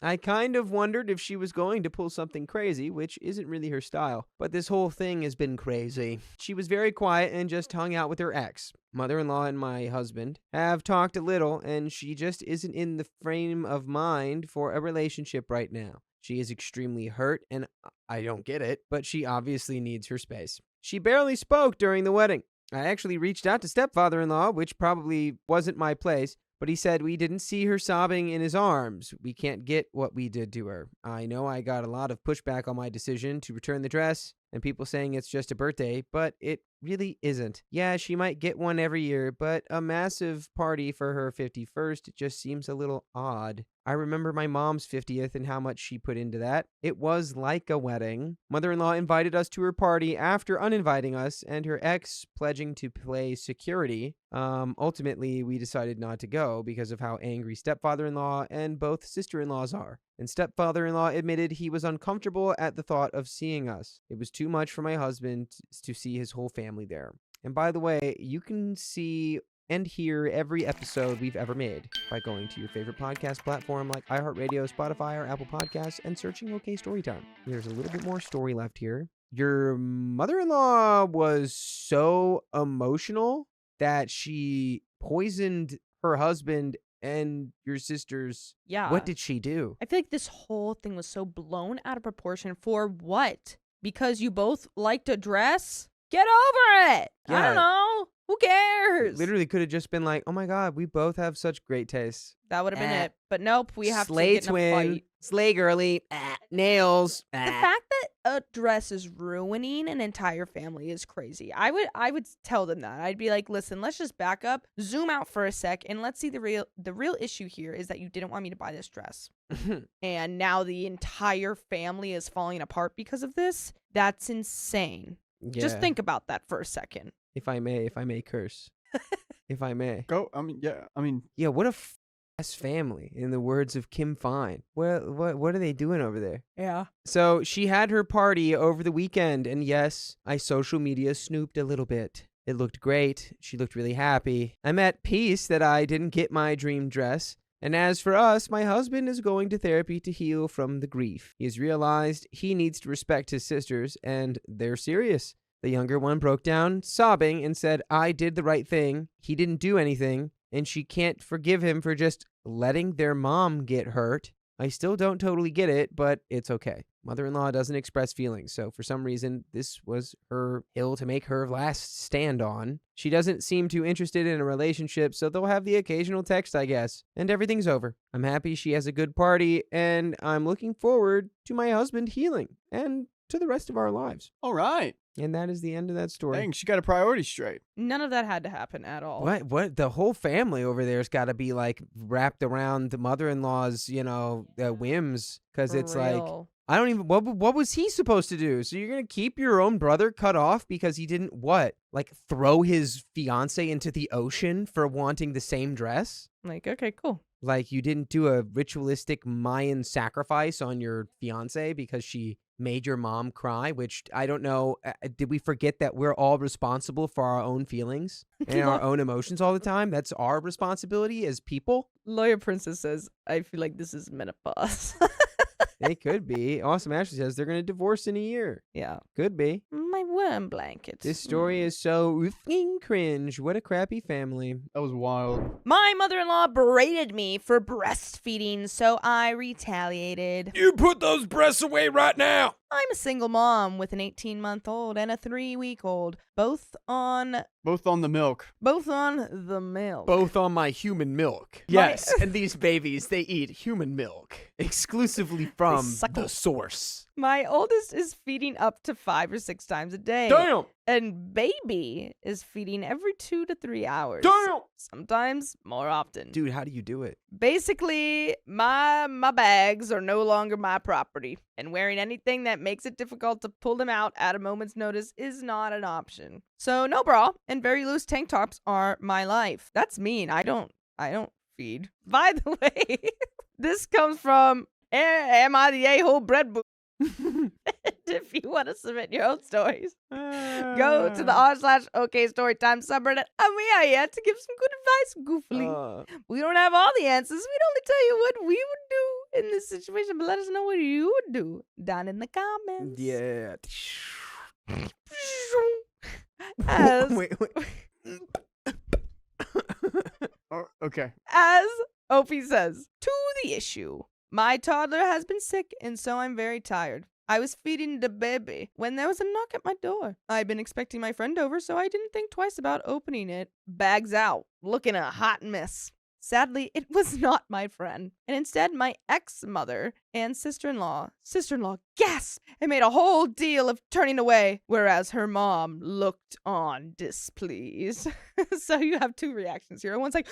I kind of wondered if she was going to pull something crazy, which isn't really her style. But this whole thing has been crazy. She was very quiet and just hung out with her ex. Mother-in-law and my husband have talked a little, and she just isn't in the frame of mind for a relationship right now. She is extremely hurt, and I don't get it, but she obviously needs her space. She barely spoke during the wedding. I actually reached out to stepfather-in-law, which probably wasn't my place, but he said we didn't see her sobbing in his arms. We can't get what we did to her. I know I got a lot of pushback on my decision to return the dress, and people saying it's just a birthday, but it really isn't. Yeah, she might get one every year, but a massive party for her 51st just seems a little odd. I remember my mom's 50th and how much she put into that. It was like a wedding. Mother-in-law invited us to her party after uninviting us, and her ex pledging to play security. Ultimately, we decided not to go because of how angry stepfather-in-law and both sister-in-laws are. And stepfather-in-law admitted he was uncomfortable at the thought of seeing us. It was too much for my husband to see his whole family there. And by the way, you can see and hear every episode we've ever made by going to your favorite podcast platform like iHeartRadio, Spotify, or Apple Podcasts and searching OK Storytime. There's a little bit more story left here. Your mother-in-law was so emotional that she poisoned her husband and your sisters. Yeah. What did she do? I feel like this whole thing was so blown out of proportion. For what? Because you both like to dress? Get over it. I Yeah. don't know. Who cares? Literally could have just been like, oh my God, we both have such great tastes. That would have been it. But nope, we have Slay to get in a twin, fight. slay girly, nails. The fact that a dress is ruining an entire family is crazy. I would tell them that. I'd be like, listen, let's just back up, zoom out for a sec, and let's see the real issue here is that you didn't want me to buy this dress. And now the entire family is falling apart because of this. That's insane. Just think about that for a second. If I may curse. If I may. Go. I mean, yeah. I mean, Yeah, what a ass family, in the words of Kim Fine. What are they doing over there? Yeah. So she had her party over the weekend, and yes, I social media snooped a little bit. It looked great. She looked really happy. I'm at peace that I didn't get my dream dress. And as for us, my husband is going to therapy to heal from the grief. He has realized he needs to respect his sisters, and they're serious. The younger one broke down, sobbing, and said, I did the right thing. He didn't do anything, and she can't forgive him for just letting their mom get hurt. I still don't totally get it, but it's okay. Mother-in-law doesn't express feelings, so for some reason, this was her hill to make her last stand on. She doesn't seem too interested in a relationship, so they'll have the occasional text, I guess. And everything's over. I'm happy she has a good party, and I'm looking forward to my husband healing, and to the rest of our lives. all right. And that is the end of that story. Dang, she got a priority straight. None of that had to happen at all. What? The whole family over there's got to be like wrapped around the mother-in-law's, whims, because For it's like, real. I don't even, what was he supposed to do? So you're going to keep your own brother cut off because he didn't, like throw his fiance into the ocean for wanting the same dress? Like, okay, cool. Like you didn't do a ritualistic Mayan sacrifice on your fiance because she made your mom cry, which I don't know. Did we forget that we're all responsible for our own feelings and our own emotions all the time? That's our responsibility as people. Lawyer Princess says, I feel like this is menopause. It could be. Awesome Ashley says they're going to divorce in a year. Yeah. Could be. My worm blanket. This story is so effing cringe. What a crappy family. That was wild. My mother-in-law berated me for breastfeeding, so I retaliated. You put those breasts away right now. I'm a single mom with an 18-month-old and a 3-week-old, both on The milk. the milk. Both on my human milk. Yes, and these babies, they eat human milk exclusively from suckle. the source. My oldest is feeding up to 5 or 6 times a day. Damn! And baby is feeding every 2 to 3 hours. Damn! Sometimes more often. Dude, how do you do it? Basically, my bags are no longer my property, and wearing anything that makes it difficult to pull them out at a moment's notice is not an option. So no bra and very loose tank tops are my life. That's mean. I don't feed. By the way, this comes from Am I the A-hole bread book? If you want to submit your own stories, go to the r/OK Storytime subreddit AmITAH to give some good advice goofily. We don't have all the answers. We'd only tell you what we would do in this situation, but let us know what you would do down in the comments. Yeah. As, Wait. Oh, okay. as OP says, to the issue. My toddler has been sick, and so I'm very tired. I was feeding the baby when there was a knock at my door. I'd been expecting my friend over, so I didn't think twice about opening it. Bags out, looking a hot mess. Sadly, it was not my friend, and instead my ex-mother and sister-in-law. Sister-in-law gasped and made a whole deal of turning away, whereas her mom looked on displeased. So you have two reactions here. One's like,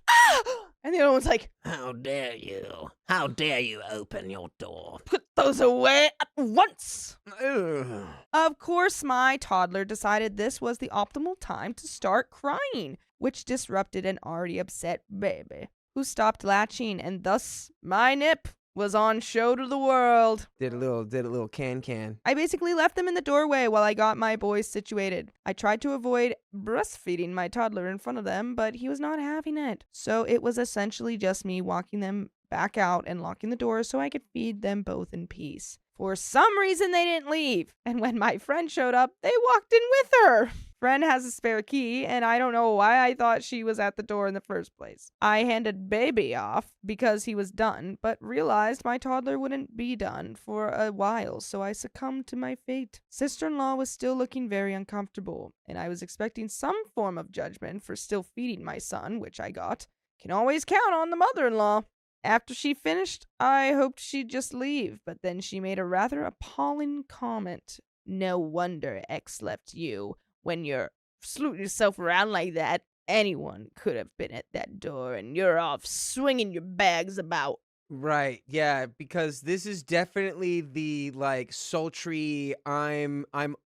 ah! And the other one's like, How dare you? How dare you open your door? put those away at once. Ugh. Of course, my toddler decided this was the optimal time to start crying, which disrupted an already upset baby, who stopped latching, and thus my nip was on show to the world. Did a little can. I basically left them in the doorway while I got my boys situated. I tried to avoid breastfeeding my toddler in front of them, but he was not having it. So it was essentially just me walking them back out and locking the door so I could feed them both in peace. For some reason, they didn't leave. And when my friend showed up, they walked in with her. Friend has a spare key, and I don't know why I thought she was at the door in the first place. I handed baby off because he was done, but realized my toddler wouldn't be done for a while, so I succumbed to my fate. Sister-in-law was still looking very uncomfortable, and I was expecting some form of judgment for still feeding my son, which I got. Can always count on the mother-in-law. After she finished, I hoped she'd just leave, but then she made a rather appalling comment. No wonder X left you. When you're slooting yourself around like that, anyone could have been at that door, and you're off swinging your bags about. Right. Yeah, because this is definitely the like sultry I'm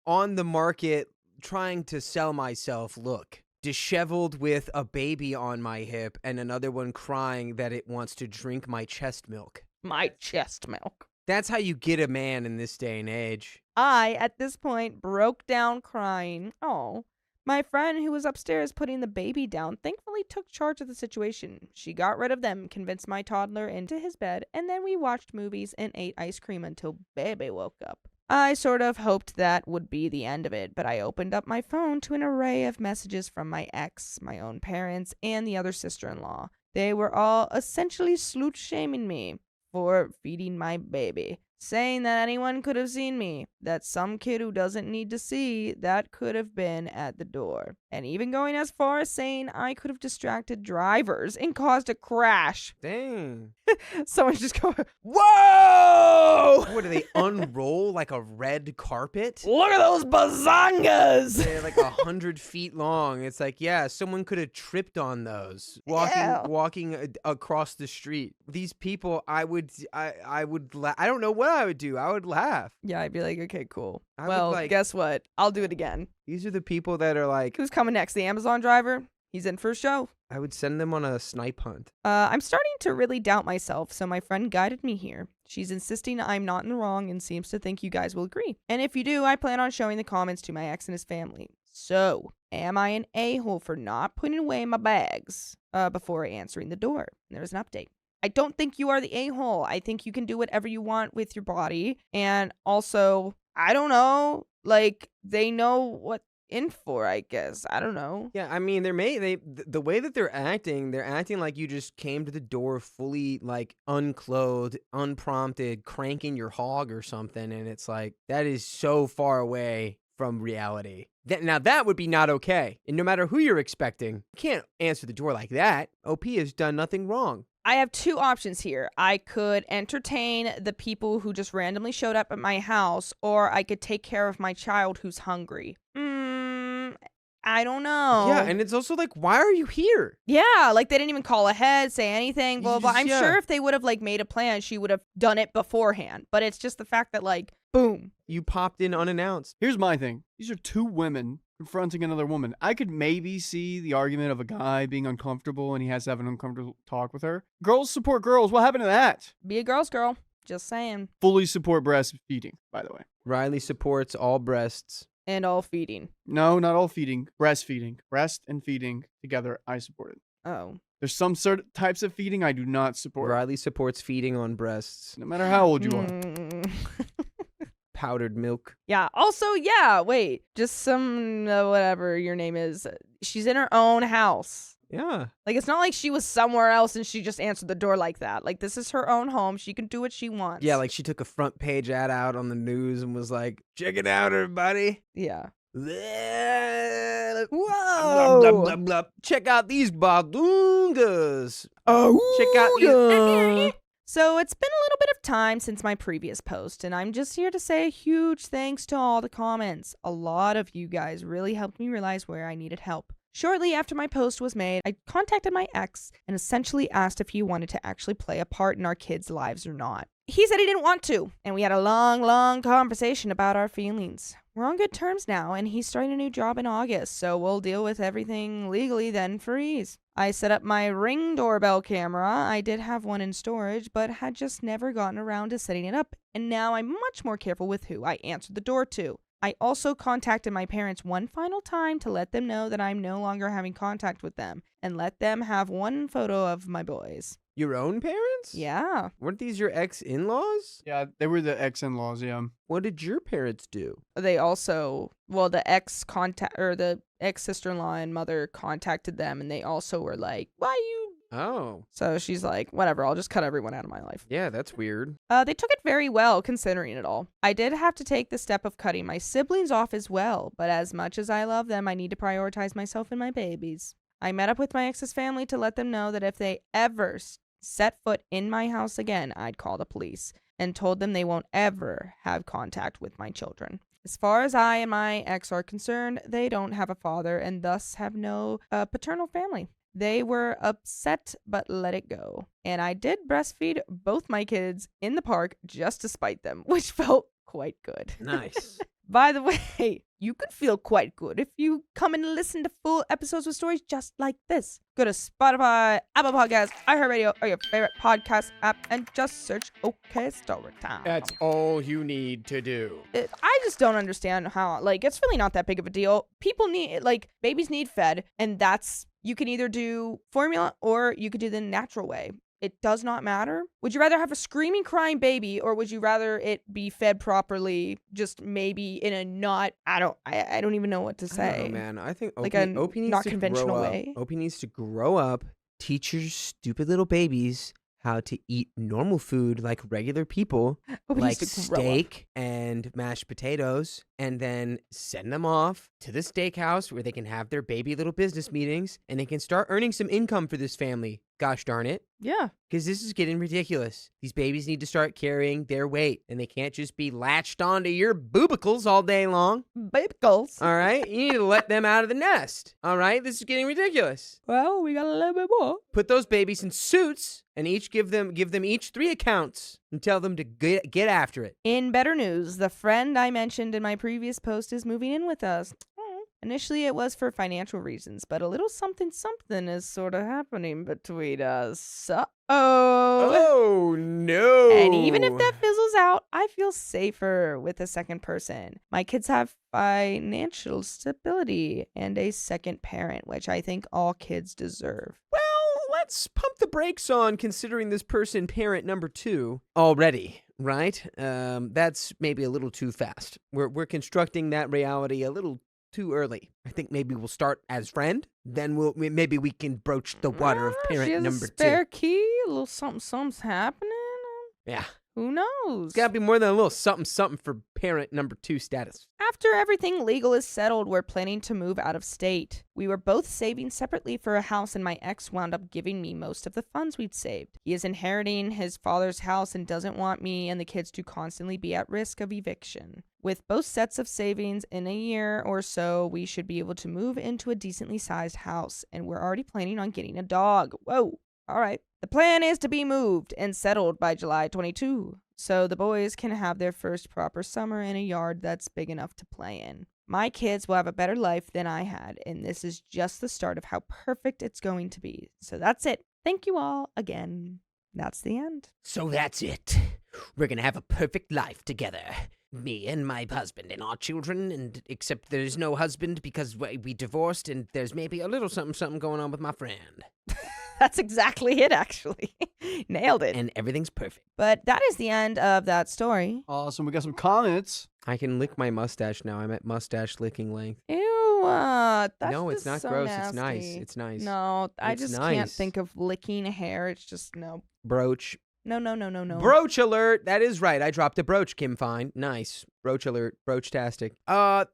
on the market trying to sell myself look. Disheveled with a baby on my hip and another one crying that it wants to drink my chest milk. My chest milk. That's how you get a man in this day and age. I, at this point, broke down crying. Oh. My friend, who was upstairs putting the baby down, thankfully took charge of the situation. She got rid of them, convinced my toddler into his bed, and then we watched movies and ate ice cream until baby woke up. I sort of hoped that would be the end of it, but I opened up my phone to an array of messages from my ex, my own parents, and the other sister-in-law. They were all essentially slut-shaming me for feeding my baby, saying that anyone could have seen me, that some kid who doesn't need to see that could have been at the door, and even going as far as saying I could have distracted drivers and caused a crash. Dang. Someone's just going, Whoa! What do they unroll like a red carpet? look at those bazongas! They're like 100 feet long. It's like, yeah, someone could have tripped on those walking across the street. These people, I would I don't know what I would do. I would laugh. Yeah, I'd be like, okay, cool. I would, Well, like- guess what? I'll do it again. These are the people that are like, Who's coming next? The Amazon driver? He's in for a show. I would send them on a snipe hunt. I'm starting to really doubt myself, so my friend guided me here. She's insisting I'm not in the wrong and seems to think you guys will agree. And if you do, I plan on showing the comments to my ex and his family. So, am I an a-hole for not putting away my bags before answering the door? There's an update. I don't think you are the a-hole. I think you can do whatever you want with your body. And also, I don't know, like, they know what in for, I guess. I don't know. Yeah, I mean, the way that they're acting like you just came to the door fully like unclothed, unprompted, cranking your hog or something, and it's like that is so far away from reality. Now that would be not okay. And no matter who you're expecting, you can't answer the door like that. OP has done nothing wrong. I have two options here. I could entertain the people who just randomly showed up at my house, or I could take care of my child who's hungry. I don't know. Yeah, and it's also like, why are you here? Yeah, like they didn't even call ahead, say anything, blah, You blah. just- I'm yeah. sure if they would have like made a plan, she would have done it beforehand. But it's just the fact that like, boom. You popped in unannounced. Here's my thing. These are two women confronting another woman. I could maybe see the argument of a guy being uncomfortable and he has to have an uncomfortable talk with her. Girls support girls. What happened to that? Be a girl's girl. Just saying. Fully support breastfeeding, by the way. Riley supports all breasts. And all feeding. No, not all feeding. Breastfeeding. Breast and feeding together, I support it. Oh. There's some sort of types of feeding I do not support. Riley supports feeding on breasts. No matter how old you are. Mm. Powdered milk. Yeah. Also, yeah, wait. Just some, whatever your name is. She's in her own house. Yeah. Like, it's not like she was somewhere else and she just answered the door like that. Like, this is her own home. She can do what she wants. Yeah, like she took a front page ad out on the news and was like, check it out, everybody. Yeah. Whoa! Check out these badungas. Check out these. So it's been a little bit of time since my previous post, and I'm just here to say a huge thanks to all the comments. A lot of you guys really helped me realize where I needed help. Shortly after my post was made, I contacted my ex and essentially asked if he wanted to actually play a part in our kids' lives or not. He said he didn't want to, and we had a long conversation about our feelings. We're on good terms now, and he's starting a new job in August, so we'll deal with everything legally then for ease. I set up my Ring doorbell camera. I did have one in storage, but had just never gotten around to setting it up, and now I'm much more careful with who I answer the door to. I also contacted my parents one final time to let them know that I'm no longer having contact with them, and let them have one photo of my boys. Your own parents? Yeah. Weren't these your ex-in-laws? Yeah, they were the ex-in-laws, yeah. What did your parents do? They also, the ex-sister-in-law and mother contacted them, and they also were like, why you? Oh. So she's like, whatever, I'll just cut everyone out of my life. Yeah, that's weird. They took it very well, considering it all. I did have to take the step of cutting my siblings off as well, but as much as I love them, I need to prioritize myself and my babies. I met up with my ex's family to let them know that if they ever set foot in my house again, I'd call the police, and told them they won't ever have contact with my children. As far as I and my ex are concerned, they don't have a father and thus have no paternal family. They were upset, but let it go. And I did breastfeed both my kids in the park just to spite them, which felt quite good. Nice. By the way, you could feel quite good if you come and listen to full episodes with stories just like this. Go to Spotify, Apple Podcasts, iHeartRadio, or your favorite podcast app, and just search OK Storytime. That's all you need to do. I just don't understand how, it's really not that big of a deal. People need, babies need fed, and you can either do formula or you could do the natural way. It does not matter. Would you rather have a screaming, crying baby, or would you rather it be fed properly, just maybe in a I don't even know what to say. I don't know, man. I think OP a needs not to conventional grow up. way. OP needs to grow up, teach your stupid little babies how to eat normal food like regular people, OP like needs to grow up. steak and mashed potatoes, and then send them off to the steakhouse where they can have their baby little business meetings, and they can start earning some income for this family. Gosh darn it. Yeah. Because this is getting ridiculous. These babies need to start carrying their weight, and they can't just be latched onto your boobicles all day long. Babicles. All right? You need to let them out of the nest. All right? This is getting ridiculous. Well, we got a little bit more. Put those babies in suits and give them each 3 accounts and tell them to get after it. In better news, the friend I mentioned in my previous post is moving in with us. Initially, it was for financial reasons, but a little something is sort of happening between us. Oh, no. And even if that fizzles out, I feel safer with a second person. My kids have financial stability and a second parent, which I think all kids deserve. Well, let's pump the brakes on considering this person parent number 2 already, right? That's maybe a little too fast. We're constructing that reality a little too early. I think maybe we'll start as friend, then maybe we can broach the water of parent she has number a spare 2. key, a little something's happening. Yeah. Who knows? It's gotta be more than a little something for parent number 2 status. After everything legal is settled, we're planning to move out of state. We were both saving separately for a house, and my ex wound up giving me most of the funds we'd saved. He is inheriting his father's house and doesn't want me and the kids to constantly be at risk of eviction. With both sets of savings, in a year or so, we should be able to move into a decently sized house, and we're already planning on getting a dog. Whoa. All right. The plan is to be moved and settled by July 22, so the boys can have their first proper summer in a yard that's big enough to play in. My kids will have a better life than I had, and this is just the start of how perfect it's going to be. So that's it. Thank you all again. That's the end. So that's it. We're gonna have a perfect life together. Me and my husband and our children, and except there's no husband because we divorced, and there's maybe a little something going on with my friend. That's exactly it, actually. Nailed it. And everything's perfect. But that is the end of that story. Awesome. We got some comments. I can lick my mustache now. I'm at mustache licking length. Ew, that's No, it's just not so gross. nasty. It's nice. It's nice. No, I It's just can't nice. think of licking hair. It's just no. Brooch. No, no, no, no, no. Brooch alert. That is right. I dropped a brooch, Kim Fine. Nice. Brooch alert. Brooch-tastic.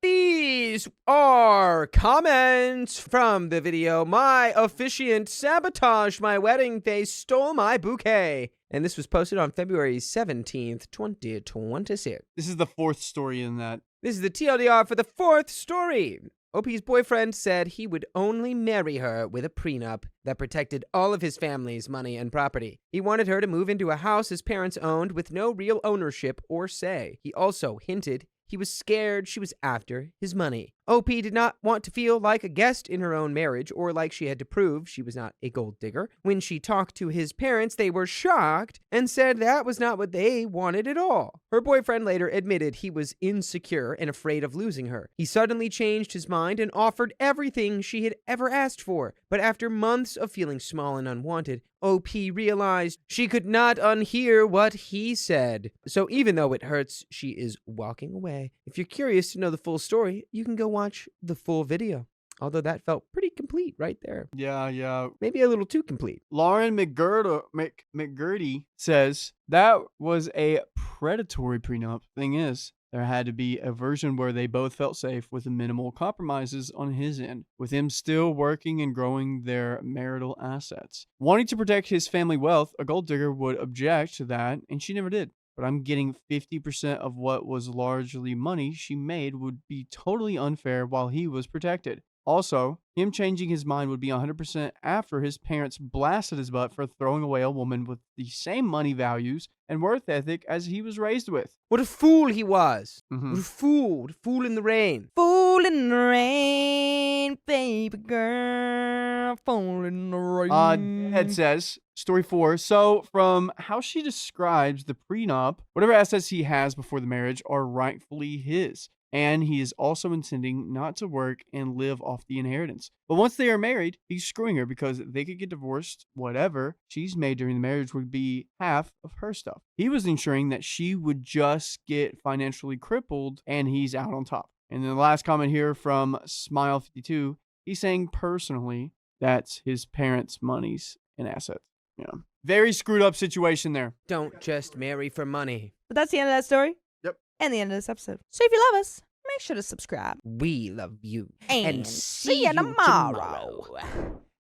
These are comments from the video. My officiant sabotaged my wedding. They stole my bouquet. And this was posted on February 17th, 2026. This is the fourth story in that. This is the TLDR for the fourth story. OP's boyfriend said he would only marry her with a prenup that protected all of his family's money and property. He wanted her to move into a house his parents owned with no real ownership or say. He also hinted he was scared she was after his money. OP did not want to feel like a guest in her own marriage or like she had to prove she was not a gold digger. When she talked to his parents, they were shocked and said that was not what they wanted at all. Her boyfriend later admitted he was insecure and afraid of losing her. He suddenly changed his mind and offered everything she had ever asked for. But after months of feeling small and unwanted, OP realized she could not unhear what he said. So even though it hurts, she is walking away. If you're curious to know the full story, you can go watch the full video. Although that felt pretty complete right there. Yeah. Maybe a little too complete. Lauren McGurdy says that was a predatory prenup. Thing is, there had to be a version where they both felt safe with minimal compromises on his end, with him still working and growing their marital assets. Wanting to protect his family wealth, a gold digger would object to that, and she never did. But I'm getting 50% of what was largely money she made would be totally unfair while he was protected. Also, him changing his mind would be 100% after his parents blasted his butt for throwing away a woman with the same money values and worth ethic as he was raised with. What a fool he was. Mhm. What a fool. Fool in the rain. Fool in the rain, baby girl. Fool in the rain. Ed says, story 4. So, from how she describes the prenup, whatever assets he has before the marriage are rightfully his. And he is also intending not to work and live off the inheritance. But once they are married, he's screwing her because they could get divorced. Whatever she's made during the marriage would be half of her stuff. He was ensuring that she would just get financially crippled and he's out on top. And then the last comment here from Smile52, he's saying personally that's his parents' monies and assets. Yeah. Very screwed up situation there. Don't just marry for money. But that's the end of that story. Yep. And the end of this episode. So if you love us, make sure to subscribe. We love you. And see you tomorrow.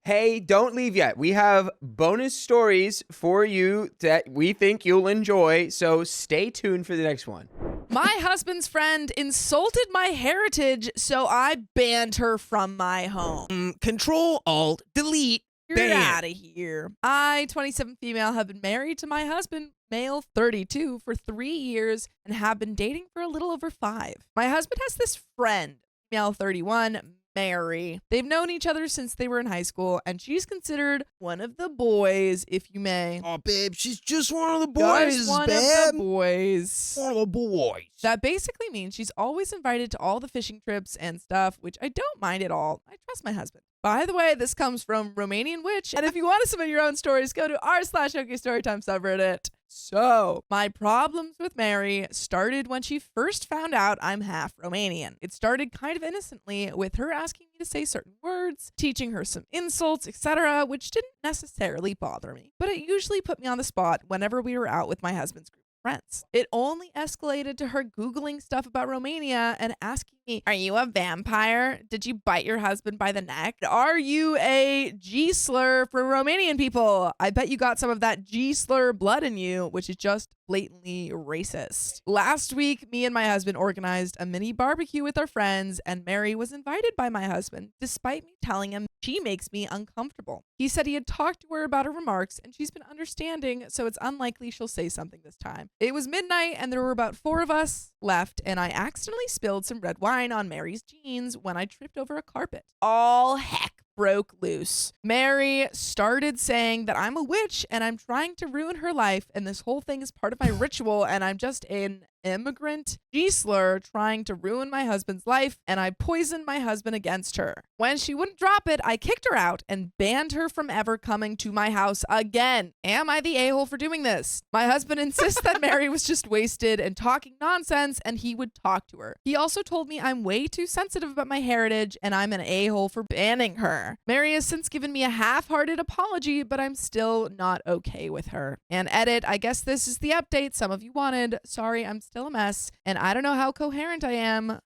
Hey, don't leave yet. We have bonus stories for you that we think you'll enjoy, so stay tuned for the next one. My husband's friend insulted my heritage, so I banned her from my home. Control, Alt, Delete. Get Ban. out of here. I, 27 female, have been married to my husband, male 32, for 3 years and have been dating for a little over 5. My husband has this friend, male 31, Mary. They've known each other since they were in high school, and she's considered one of the boys, if you may. Oh, babe, she's just one of the Just boys, one babe. of the boys. One of the boys. That basically means she's always invited to all the fishing trips and stuff, which I don't mind at all. I trust my husband. By the way, this comes from Romanian Witch, and if you want to submit your own stories, go to r/OKStorytime subreddit. So, my problems with Mary started when she first found out I'm half Romanian. It started kind of innocently with her asking me to say certain words, teaching her some insults, etc., which didn't necessarily bother me. But it usually put me on the spot whenever we were out with my husband's group of friends. It only escalated to her Googling stuff about Romania and asking me, are you a vampire? Did you bite your husband by the neck? Are you a G slur for Romanian people? I bet you got some of that G slur blood in you, which is just blatantly racist. Last week, me and my husband organized a mini barbecue with our friends, and Mary was invited by my husband, despite me telling him she makes me uncomfortable. He said he had talked to her about her remarks, and she's been understanding, so it's unlikely she'll say something this time. It was midnight, and there were about 4 of us left, and I accidentally spilled some red wine on Mary's jeans when I tripped over a carpet. All heck broke loose. Mary started saying that I'm a witch and I'm trying to ruin her life, and this whole thing is part of my ritual, and I'm just an immigrant G-slur trying to ruin my husband's life, and I poisoned my husband against her. When she wouldn't drop it, I kicked her out and banned her from ever coming to my house again. Am I the a-hole for doing this? My husband insists that Mary was just wasted and talking nonsense, and he would talk to her. He also told me I'm way too sensitive about my heritage, and I'm an a-hole for banning her. Mary has since given me a half-hearted apology, but I'm still not okay with her. And edit, I guess this is the update some of you wanted. Sorry, I'm still a mess, and I don't know how coherent I am.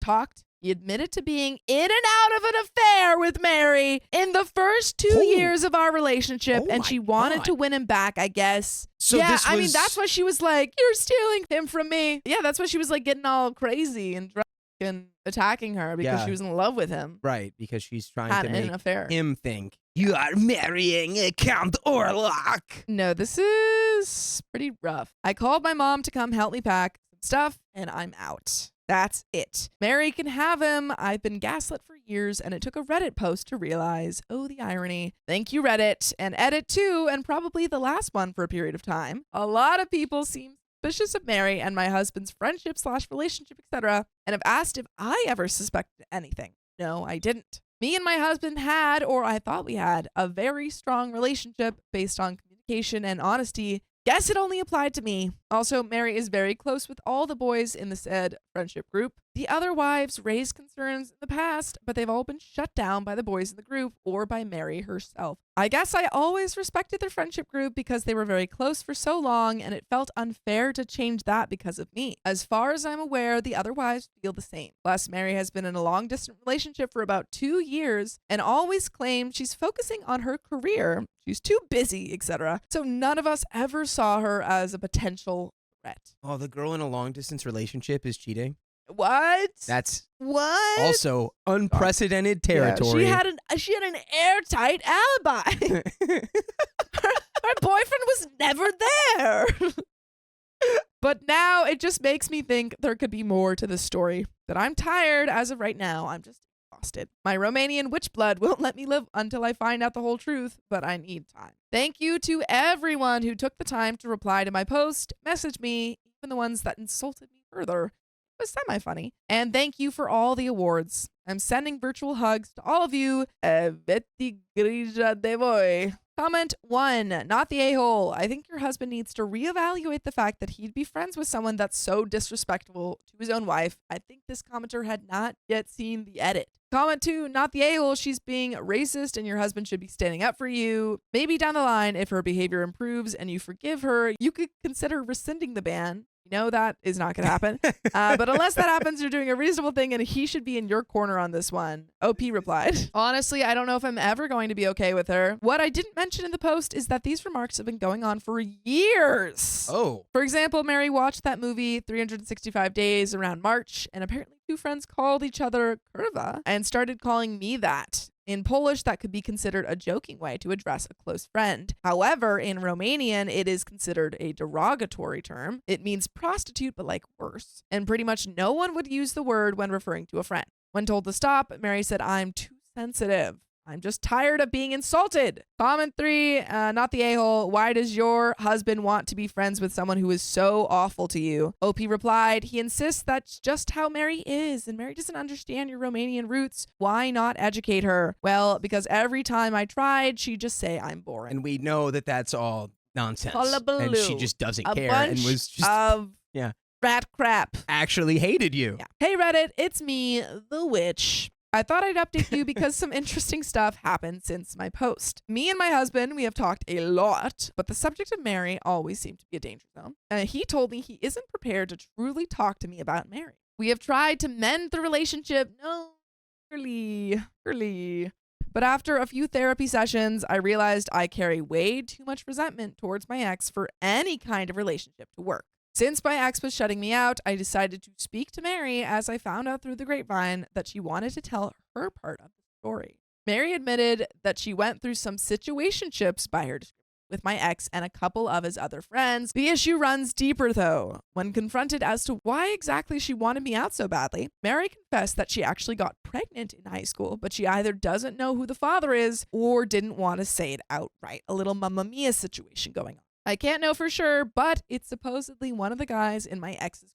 Talked. He admitted to being in and out of an affair with Mary in the first 2 years of our relationship, and she wanted to win him back, I guess. So yeah, this I mean, was- that's why she was like, you're stealing him from me. Yeah, that's why she was like getting all crazy and drunk and attacking her because Yeah. she was in love with him. Right, because she's trying Had to an make affair. him think you are marrying Count Orlok. No, this is pretty rough. I called my mom to come help me pack some stuff, and I'm out. That's it. Mary can have him. I've been gaslit for years, and it took a Reddit post to realize, oh, the irony. Thank you, Reddit, and edit too, and probably the last one for a period of time. A lot of people seem suspicious of Mary and my husband's friendship/relationship, etc., and have asked if I ever suspected anything. No, I didn't. Me and my husband had, or I thought we had, a very strong relationship based on communication and honesty. Guess it only applied to me. Also, Mary is very close with all the boys in the said friendship group. The other wives raised concerns in the past, but they've all been shut down by the boys in the group or by Mary herself. I guess I always respected their friendship group because they were very close for so long, and it felt unfair to change that because of me. As far as I'm aware, the other wives feel the same. Plus, Mary has been in a long-distance relationship for about 2 years and always claimed she's focusing on her career. She's too busy, etc. So none of us ever saw her as a potential threat. Oh, the girl in a long distance relationship is cheating. What? That's what? also unprecedented territory. Yeah, she had an airtight alibi. her boyfriend was never there. But now it just makes me think there could be more to this story. That I'm tired as of right now. I'm just exhausted. My Romanian witch blood won't let me live until I find out the whole truth, but I need time. Thank you to everyone who took the time to reply to my post, message me, even the ones that insulted me further. It was semi-funny. And thank you for all the awards. I'm sending virtual hugs to all of you. Veti grija de voi. Comment 1, not the a-hole. I think your husband needs to reevaluate the fact that he'd be friends with someone that's so disrespectful to his own wife. I think this commenter had not yet seen the edit. Comment 2, not the a-hole. She's being racist and your husband should be standing up for you. Maybe down the line, if her behavior improves and you forgive her, you could consider rescinding the ban. You know that is not going to happen. But unless that happens, you're doing a reasonable thing and he should be in your corner on this one. OP replied. Honestly, I don't know if I'm ever going to be okay with her. What I didn't mention in the post is that these remarks have been going on for years. Oh. For example, Mary watched that movie 365 Days around March, and apparently 2 friends called each other kurwa and started calling me that. In Polish, that could be considered a joking way to address a close friend. However, in Romanian, it is considered a derogatory term. It means prostitute, but like worse. And pretty much no one would use the word when referring to a friend. When told to stop, Mary said, I'm too sensitive. I'm just tired of being insulted. Comment 3, not the a-hole. Why does your husband want to be friends with someone who is so awful to you? OP replied, he insists that's just how Mary is, and Mary doesn't understand your Romanian roots. Why not educate her? Well, because every time I tried, she'd just say I'm boring. And we know that that's all nonsense. Hullabaloo. And she just doesn't A care and bunch was just of yeah. rat crap. actually hated you. Yeah. Hey Reddit, it's me, the witch. I thought I'd update you because some interesting stuff happened since my post. Me and my husband, we have talked a lot, but the subject of Mary always seemed to be a danger zone. He told me he isn't prepared to truly talk to me about Mary. We have tried to mend the relationship. No, early. But after a few therapy sessions, I realized I carry way too much resentment towards my ex for any kind of relationship to work. Since my ex was shutting me out, I decided to speak to Mary as I found out through the grapevine that she wanted to tell her part of the story. Mary admitted that she went through some situationships by her description with my ex and a couple of his other friends. The issue runs deeper though. When confronted as to why exactly she wanted me out so badly, Mary confessed that she actually got pregnant in high school, but she either doesn't know who the father is or didn't want to say it outright. A little Mamma Mia situation going on. I can't know for sure, but it's supposedly one of the guys in my ex's group.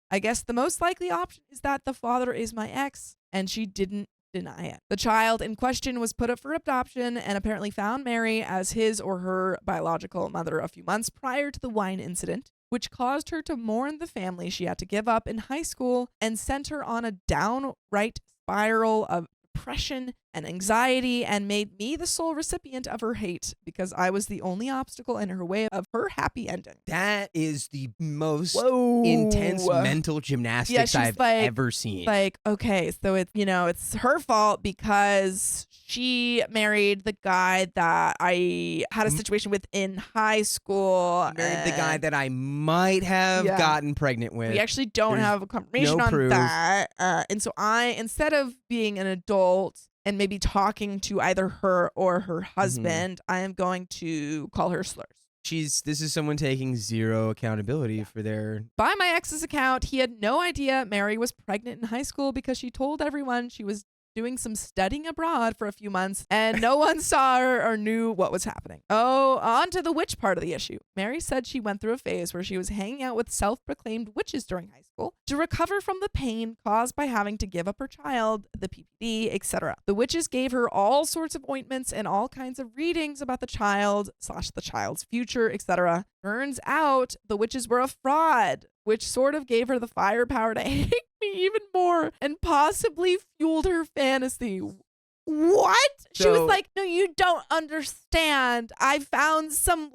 I guess the most likely option is that the father is my ex, and she didn't deny it. The child in question was put up for adoption and apparently found Mary as his or her biological mother a few months prior to the wine incident, which caused her to mourn the family she had to give up in high school and sent her on a downright spiral of depression and anxiety and made me the sole recipient of her hate because I was the only obstacle in her way of her happy ending. That is the most Whoa. intense mental gymnastics she's I've ever seen. Like, okay, so it's her fault because she married the guy that I had a situation with in high school. Married the guy that I might have gotten pregnant with. We actually don't have a confirmation on proof. that. And so instead of being an adult and maybe talking to either her or her husband, I am going to call her slurs. This is someone taking zero accountability for their... By my ex's account, he had no idea Mary was pregnant in high school because she told everyone she was doing some studying abroad for a few months and no one saw her or knew what was happening. Oh, on to the witch part of the issue. Mary said she went through a phase where she was hanging out with self-proclaimed witches during high school to recover from the pain caused by having to give up her child, the PPD, etc. The witches gave her all sorts of ointments and all kinds of readings about the child / the child's future, etc. Turns out the witches were a fraud, which sort of gave her the firepower to hate me even more and possibly fueled her fantasy. What? She was like, no, you don't understand. I found some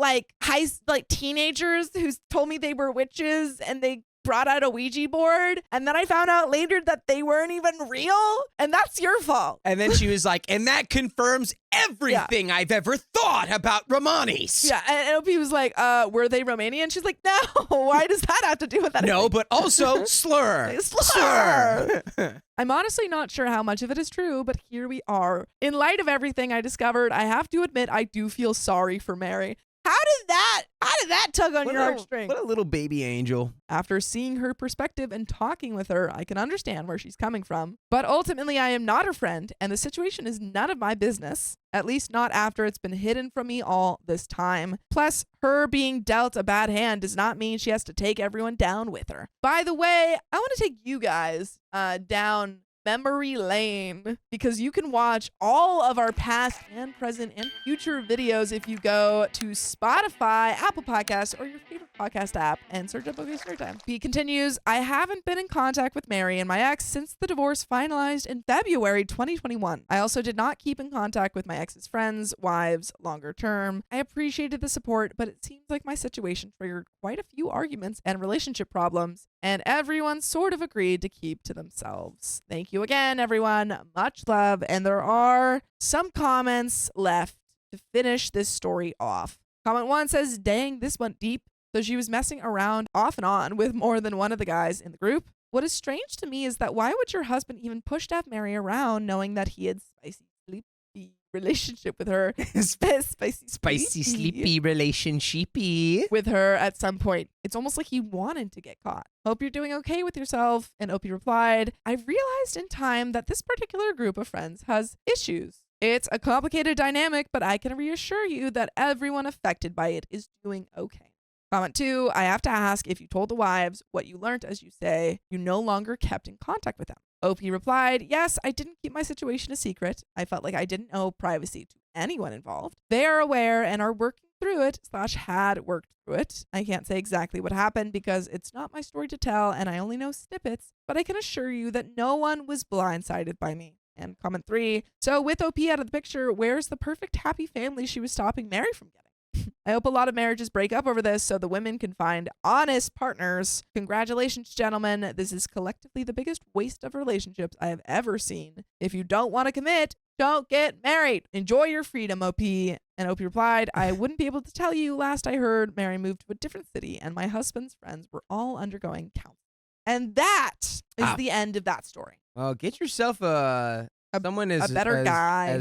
teenagers who told me they were witches and they brought out a Ouija board, and then I found out later that they weren't even real, and that's your fault. And then she was like, and that confirms everything I've ever thought about Romanis. Yeah, and OP was like, were they Romanian? She's like, no, why does that have to do with that? No, but also slur. Slur. I'm honestly not sure how much of it is true, but here we are. In light of everything I discovered, I have to admit I do feel sorry for Mary. How did that tug on your heartstrings? What a little baby angel. After seeing her perspective and talking with her, I can understand where she's coming from. But ultimately, I am not her friend, and the situation is none of my business. At least not after it's been hidden from me all this time. Plus, her being dealt a bad hand does not mean she has to take everyone down with her. By the way, I want to take you guys down memory lane because you can watch all of our past and present and future videos if you go to Spotify, Apple Podcasts, or your favorite podcast app and search up OK Storytime. He continues, I haven't been in contact with Mary and my ex since the divorce finalized in February 2021. I also did not keep in contact with my ex's friends, wives, longer term. I appreciated the support, but it seems like my situation triggered quite a few arguments and relationship problems, and everyone sort of agreed to keep to themselves. Thank you again, everyone. Much love. And there are some comments left to finish this story off. Comment 1 says, dang, this went deep. So she was messing around off and on with more than one of the guys in the group. What is strange to me is that why would your husband even push to have Mary around knowing that he had spicy, sleepy relationship with her? Spicy, sleepy relationshipy with her at some point. It's almost like he wanted to get caught. Hope you're doing okay with yourself. And Opie replied, I've realized in time that this particular group of friends has issues. It's a complicated dynamic, but I can reassure you that everyone affected by it is doing okay. Comment 2, I have to ask if you told the wives what you learned as you say you no longer kept in contact with them. OP replied, yes, I didn't keep my situation a secret. I felt like I didn't owe privacy to anyone involved. They are aware and are working through it / had worked through it. I can't say exactly what happened because it's not my story to tell and I only know snippets, but I can assure you that no one was blindsided by me. And comment 3, so with OP out of the picture, where's the perfect happy family she was stopping Mary from getting? I hope a lot of marriages break up over this so the women can find honest partners. Congratulations, gentlemen. This is collectively the biggest waste of relationships I have ever seen. If you don't want to commit, don't get married. Enjoy your freedom, OP. And OP replied, I wouldn't be able to tell you. Last I heard, Mary moved to a different city and my husband's friends were all undergoing counseling. And that is the end of that story. Well, get yourself someone a better guy.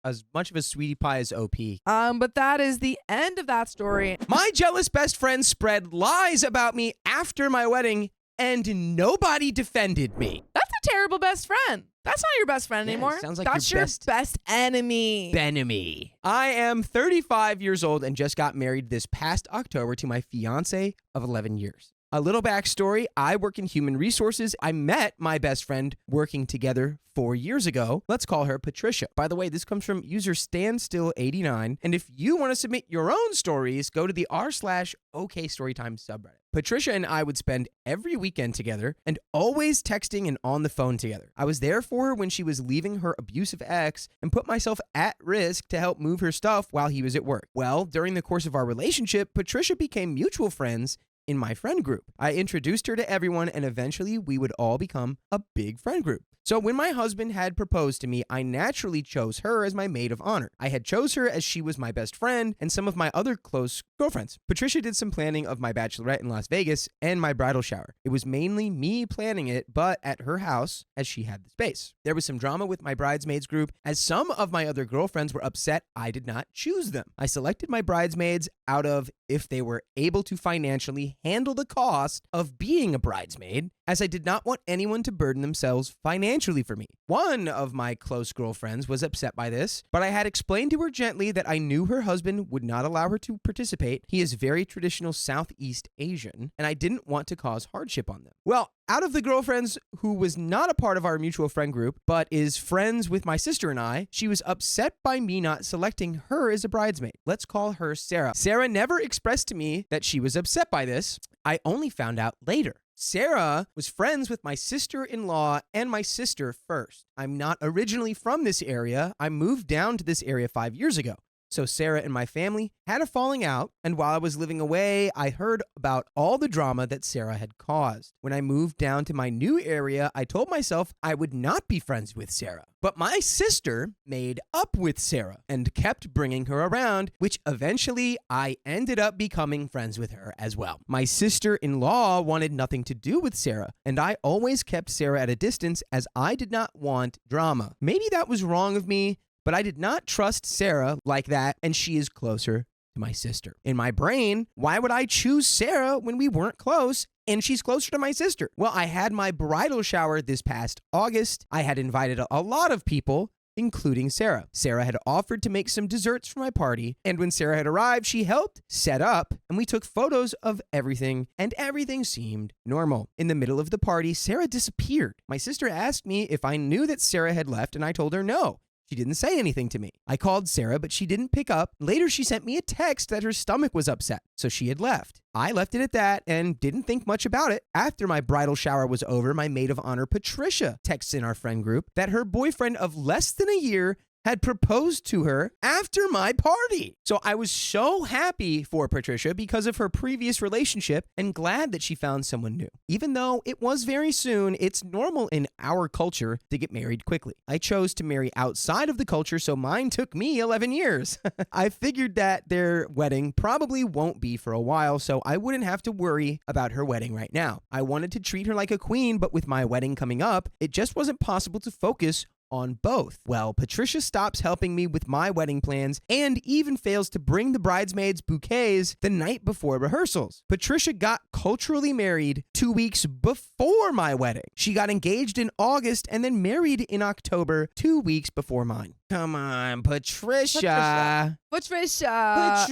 As much of a sweetie pie as OP. But that is the end of that story. My jealous best friend spread lies about me after my wedding, and nobody defended me. That's a terrible best friend. That's not your best friend anymore. Sounds like that's your best enemy. Benemy. I am 35 years old and just got married this past October to my fiancé of 11 years. A little backstory, I work in human resources. I met my best friend working together 4 years ago. Let's call her Patricia. By the way, this comes from user Standstill89. And if you want to submit your own stories, go to the r/OKStorytime subreddit. Patricia and I would spend every weekend together and always texting and on the phone together. I was there for her when she was leaving her abusive ex and put myself at risk to help move her stuff while he was at work. Well, during the course of our relationship, Patricia became mutual friends in my friend group. I introduced her to everyone, and eventually we would all become a big friend group. So when my husband had proposed to me, I naturally chose her as my maid of honor. I had chose her as she was my best friend and some of my other close girlfriends. Patricia did some planning of my bachelorette in Las Vegas and my bridal shower. It was mainly me planning it, but at her house, as she had the space. There was some drama with my bridesmaids group, as some of my other girlfriends were upset I did not choose them. I selected my bridesmaids out of if they were able to financially handle the cost of being a bridesmaid, as I did not want anyone to burden themselves financially for me. One of my close girlfriends was upset by this, but I had explained to her gently that I knew her husband would not allow her to participate. He is very traditional Southeast Asian, and I didn't want to cause hardship on them. Well, out of the girlfriends who was not a part of our mutual friend group, but is friends with my sister and I, she was upset by me not selecting her as a bridesmaid. Let's call her Sarah. Sarah never expressed to me that she was upset by this. I only found out later. Sarah was friends with my sister-in-law and my sister first. I'm not originally from this area. I moved down to this area 5 years ago. So Sarah and my family had a falling out, and while I was living away, I heard about all the drama that Sarah had caused. When I moved down to my new area, I told myself I would not be friends with Sarah. But my sister made up with Sarah and kept bringing her around, which eventually I ended up becoming friends with her as well. My sister-in-law wanted nothing to do with Sarah, and I always kept Sarah at a distance as I did not want drama. Maybe that was wrong of me, but I did not trust Sarah like that, and she is closer to my sister. In my brain, why would I choose Sarah when we weren't close and she's closer to my sister? Well, I had my bridal shower this past August. I had invited a lot of people, including Sarah. Sarah had offered to make some desserts for my party, and when Sarah had arrived, she helped set up, and we took photos of everything, and everything seemed normal. In the middle of the party, Sarah disappeared. My sister asked me if I knew that Sarah had left, and I told her no. She didn't say anything to me. I called Sarah, but she didn't pick up. Later, she sent me a text that her stomach was upset, so she had left. I left it at that and didn't think much about it. After my bridal shower was over, my maid of honor, Patricia, texts in our friend group that her boyfriend of less than a year had proposed to her after my party. So I was so happy for Patricia because of her previous relationship and glad that she found someone new. Even though it was very soon, it's normal in our culture to get married quickly. I chose to marry outside of the culture, so mine took me 11 years. I figured that their wedding probably won't be for a while, so I wouldn't have to worry about her wedding right now. I wanted to treat her like a queen, but with my wedding coming up, it just wasn't possible to focus on both. Well, Patricia stops helping me with my wedding plans and even fails to bring the bridesmaids bouquets the night before rehearsals. Patricia got culturally married 2 weeks before my wedding. She got engaged in August and then married in October 2 weeks before mine. Come on, Patricia. Patricia.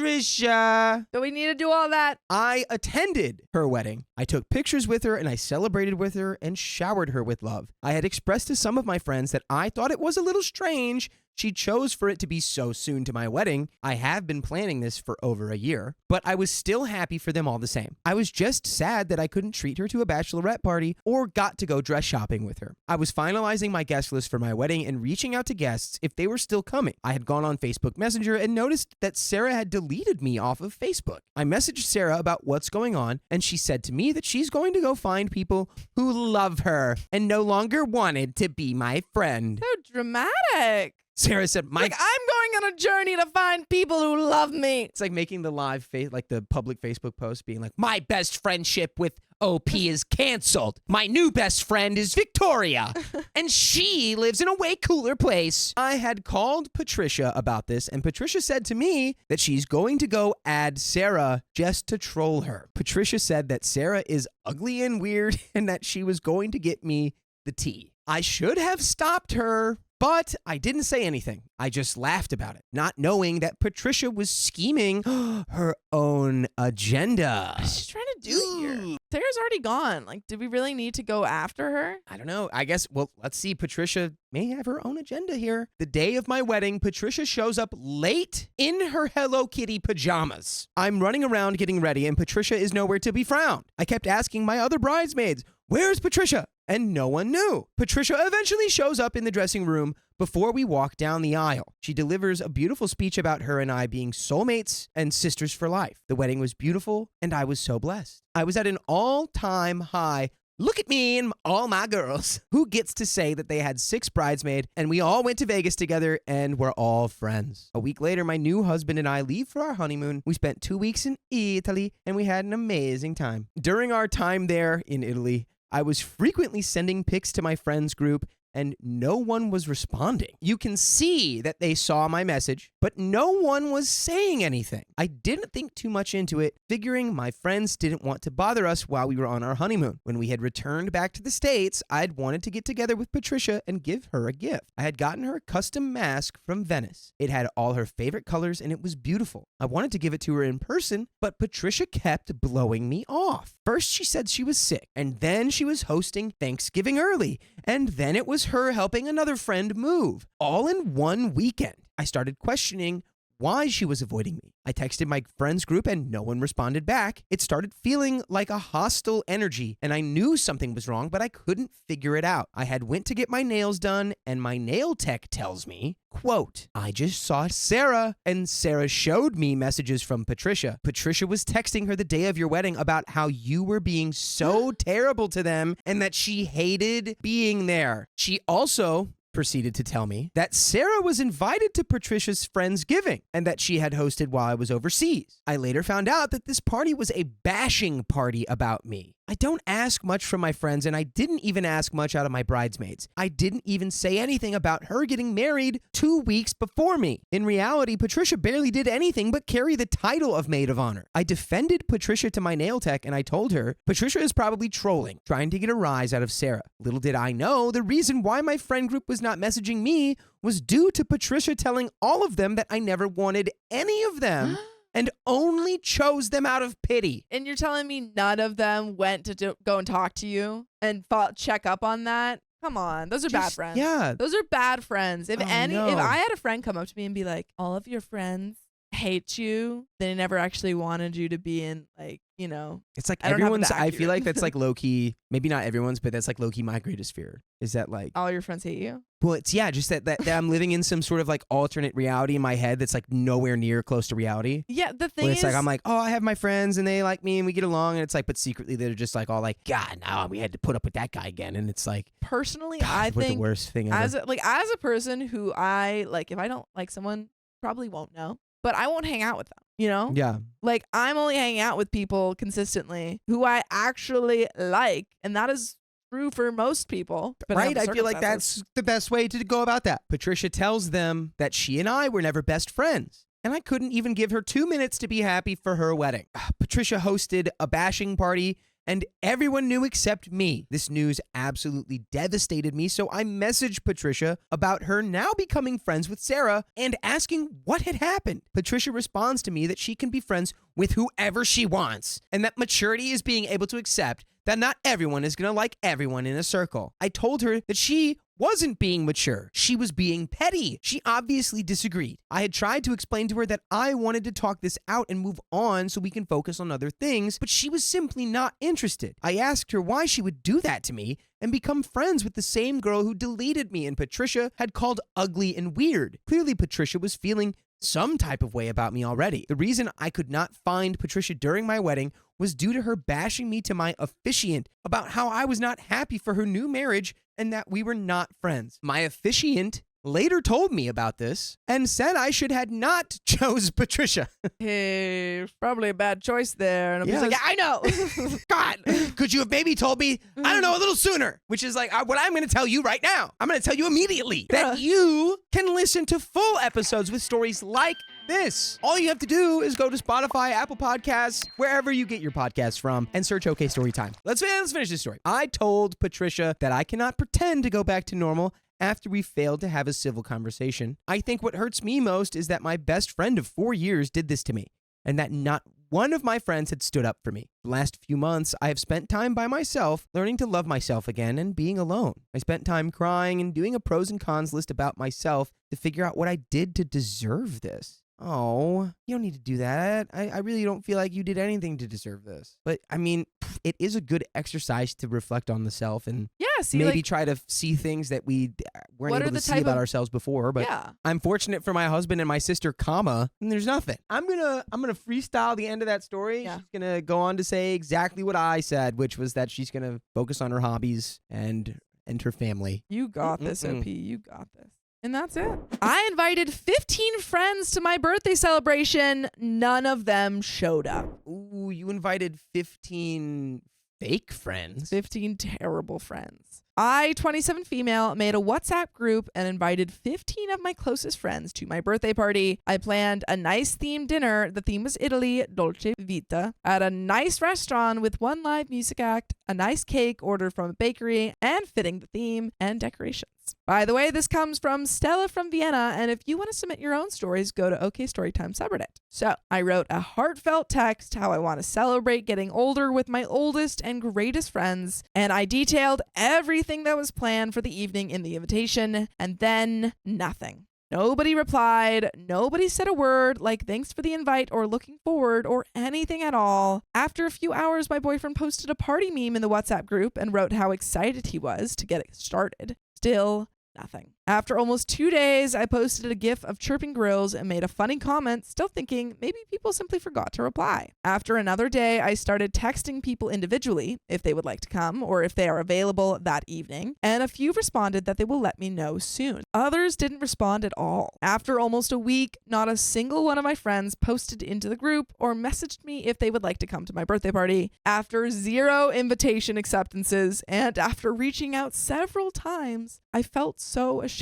Do we need to do all that? I attended her wedding. I took pictures with her and I celebrated with her and showered her with love. I had expressed to some of my friends that I thought it was a little strange she chose for it to be so soon to my wedding. I have been planning this for over a year, but I was still happy for them all the same. I was just sad that I couldn't treat her to a bachelorette party or got to go dress shopping with her. I was finalizing my guest list for my wedding and reaching out to guests if they were still coming. I had gone on Facebook Messenger and noticed that Sarah had deleted me off of Facebook. I messaged Sarah about what's going on, and she said to me that she's going to go find people who love her and no longer wanted to be my friend. So dramatic. Sarah said, Like, I'm going on a journey to find people who love me. It's like making the live, like the public Facebook post being like, my best friendship with OP is canceled. My new best friend is Victoria, and she lives in a way cooler place. I had called Patricia about this, and Patricia said to me that she's going to go add Sarah just to troll her. Patricia said that Sarah is ugly and weird and that she was going to get me the tea. I should have stopped her, But I didn't say anything. I just laughed about it, not knowing that Patricia was scheming her own agenda. What's she trying to do here? Sarah's already gone. Like, did we really need to go after her? I don't know. I guess, well, let's see. Patricia may have her own agenda here. The day of my wedding, Patricia shows up late in her Hello Kitty pajamas. I'm running around getting ready, and Patricia is nowhere to be found. I kept asking my other bridesmaids, "Where's Patricia?" And no one knew. Patricia eventually shows up in the dressing room before we walk down the aisle. She delivers a beautiful speech about her and I being soulmates and sisters for life. The wedding was beautiful, and I was so blessed. I was at an all-time high. Look at me and all my girls. Who gets to say that they had 6 bridesmaids and we all went to Vegas together and we're all friends? A week later, my new husband and I leave for our honeymoon. We spent 2 weeks in Italy and we had an amazing time. During our time there in Italy, I was frequently sending pics to my friends group and no one was responding. You can see that they saw my message, but no one was saying anything. I didn't think too much into it, figuring my friends didn't want to bother us while we were on our honeymoon. When we had returned back to the States, I'd wanted to get together with Patricia and give her a gift. I had gotten her a custom mask from Venice. It had all her favorite colors and it was beautiful. I wanted to give it to her in person, but Patricia kept blowing me off. First, she said she was sick, and then she was hosting Thanksgiving early, and then it was her helping another friend move, all in one weekend. I started questioning why she was avoiding me. I texted my friends group and no one responded back. It started feeling like a hostile energy and I knew something was wrong, but I couldn't figure it out. I had went to get my nails done and my nail tech tells me, quote, "I just saw Sarah," and Sarah showed me messages from Patricia. Patricia was texting her the day of your wedding about how you were being so terrible to them and that she hated being there. She also proceeded to tell me that Sarah was invited to Patricia's Friendsgiving and that she had hosted while I was overseas. I later found out that this party was a bashing party about me. I don't ask much from my friends, and I didn't even ask much out of my bridesmaids. I didn't even say anything about her getting married 2 weeks before me. In reality, Patricia barely did anything but carry the title of maid of honor. I defended Patricia to my nail tech, and I told her, Patricia is probably trolling, trying to get a rise out of Sarah. Little did I know, the reason why my friend group was not messaging me was due to Patricia telling all of them that I never wanted any of them. And only chose them out of pity. And you're telling me none of them went to go and talk to you and check up on that? Come on, those are bad friends. Yeah. Those are bad friends. If no. if I had a friend come up to me and be like, all of your friends hate you, they never actually wanted you to be in, like, you know. It's like I don't have everyone's, it I feel like accurate. that's like low-key, maybe not everyone's, but that's like low-key my greatest fear. Is that like, All your friends hate you? well, it's, yeah, just that I'm living in some sort of like alternate reality in my head that's like nowhere near close to reality. Yeah, the thing Where is, it's like, I'm like, oh, I have my friends and they like me and we get along. And it's like, but secretly they're just like all like, God, now we had to put up with that guy again. And it's like, personally, God, I what think the worst thing ever. as a person who I like, if I don't like someone, probably won't know, but I won't hang out with them. You know? Yeah. Like, I'm only hanging out with people consistently who I actually like, and that is true for most people. Right? I feel like that's the best way to go about that. Patricia tells them that she and I were never best friends. And I couldn't even give her 2 minutes to be happy for her wedding. Patricia hosted a bashing party and everyone knew except me. This news absolutely devastated me, so I messaged Patricia about her now becoming friends with Sarah and asking what had happened. Patricia responds to me that she can be friends with whoever she wants, and that maturity is being able to accept that not everyone is going to like everyone in a circle. I told her that she wasn't being mature. She was being petty. She obviously disagreed. I had tried to explain to her that I wanted to talk this out and move on so we can focus on other things, but she was simply not interested. I asked her why she would do that to me and become friends with the same girl who deleted me and Patricia had called ugly and weird. Clearly, Patricia was feeling some type of way about me already. The reason I could not find Patricia during my wedding was due to her bashing me to my officiant about how I was not happy for her new marriage and that we were not friends. My officiant later told me about this and said I should had not chose Patricia. Hey, probably a bad choice there. And I'm just Yes. like, I know. God, could you have maybe told me, I don't know, a little sooner? Which is like what I'm going to tell you right now. I'm going to tell you immediately that you can listen to full episodes with stories like this. All you have to do is go to Spotify, Apple Podcasts, wherever you get your podcasts from, and search OK Storytime. Let's finish this story. I told Patricia that I cannot pretend to go back to normal after we failed to have a civil conversation. I think what hurts me most is that my best friend of 4 years did this to me, and that not one of my friends had stood up for me. The last few months, I have spent time by myself, learning to love myself again and being alone. I spent time crying and doing a pros and cons list about myself to figure out what I did to deserve this. Oh, you don't need to do that. I really don't feel like you did anything to deserve this. But I mean, it is a good exercise to reflect on the self and see, maybe like, try to see things that we weren't What are able the to see type about of- ourselves before. But yeah. I'm fortunate for my husband and my sister, and there's nothing. I'm gonna freestyle the end of that story. Yeah. She's gonna go on to say exactly what I said, which was that she's gonna focus on her hobbies and her family. You got this, Mm-mm-mm. OP. You got this. And that's it. I invited 15 friends to my birthday celebration. None of them showed up. Ooh, you invited 15 fake friends. 15 terrible friends. I, 27 female, made a WhatsApp group and invited 15 of my closest friends to my birthday party. I planned a nice themed dinner. The theme was Italy, Dolce Vita, at a nice restaurant with one live music act, a nice cake ordered from a bakery, and fitting the theme and decorations. By the way, this comes from Stella from Vienna, and if you want to submit your own stories, go to OK Storytime subreddit. So I wrote a heartfelt text how I want to celebrate getting older with my oldest and greatest friends, and I detailed everything that was planned for the evening in the invitation, and then nothing. Nobody replied. Nobody said a word like thanks for the invite or looking forward or anything at all. After a few hours, my boyfriend posted a party meme in the WhatsApp group and wrote how excited he was to get it started. Still nothing. After almost 2 days, I posted a gif of chirping grills and made a funny comment, still thinking maybe people simply forgot to reply. After another day, I started texting people individually if they would like to come or if they are available that evening, and a few responded that they will let me know soon. Others didn't respond at all. After almost a week, not a single one of my friends posted into the group or messaged me if they would like to come to my birthday party. After 0 invitation acceptances and after reaching out several times, I felt so ashamed.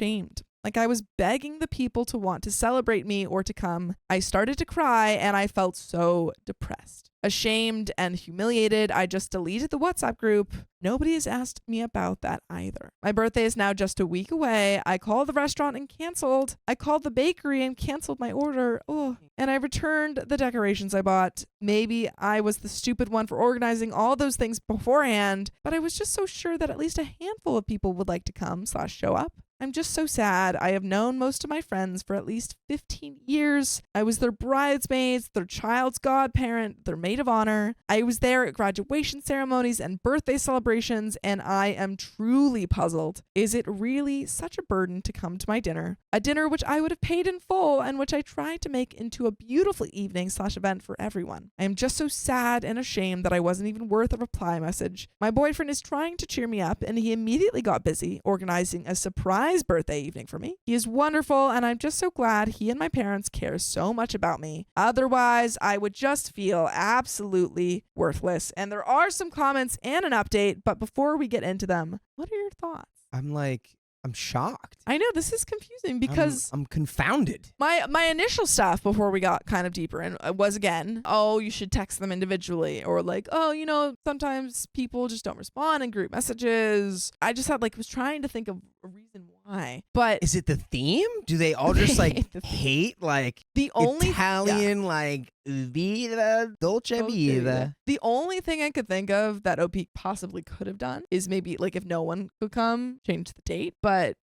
Like I was begging the people to want to celebrate me or to come. I started to cry and I felt so depressed. Ashamed and humiliated, I just deleted the WhatsApp group. Nobody has asked me about that either. My birthday is now just a week away. I called the restaurant and canceled. I called the bakery and canceled my order. Oh, and I returned the decorations I bought. Maybe I was the stupid one for organizing all those things beforehand, but I was just so sure that at least a handful of people would like to come/show up. I'm just so sad. I have known most of my friends for at least 15 years. I was their bridesmaids, their child's godparent, their maid of honor. I was there at graduation ceremonies and birthday celebrations, and I am truly puzzled. Is it really such a burden to come to my dinner? A dinner which I would have paid in full and which I tried to make into a beautiful evening/event for everyone. I am just so sad and ashamed that I wasn't even worth a reply message. My boyfriend is trying to cheer me up, and he immediately got busy organizing a surprise birthday evening for me. He is wonderful, and I'm just so glad he and my parents care so much about me. Otherwise, I would just feel absolutely worthless. And there are some comments and an update, but before we get into them, what are your thoughts? I'm shocked. I know this is confusing because I'm confounded. my initial stuff before we got kind of deeper in was again, oh, you should text them individually, or like, oh, sometimes people just don't respond in group messages. I just was trying to think of a reason why, but Is it the theme? Do they all just hate the theme. hate the only Italian Vita, Dolce Vita? The only thing I could think of that OP possibly could have done is maybe if no one could come, change the date. But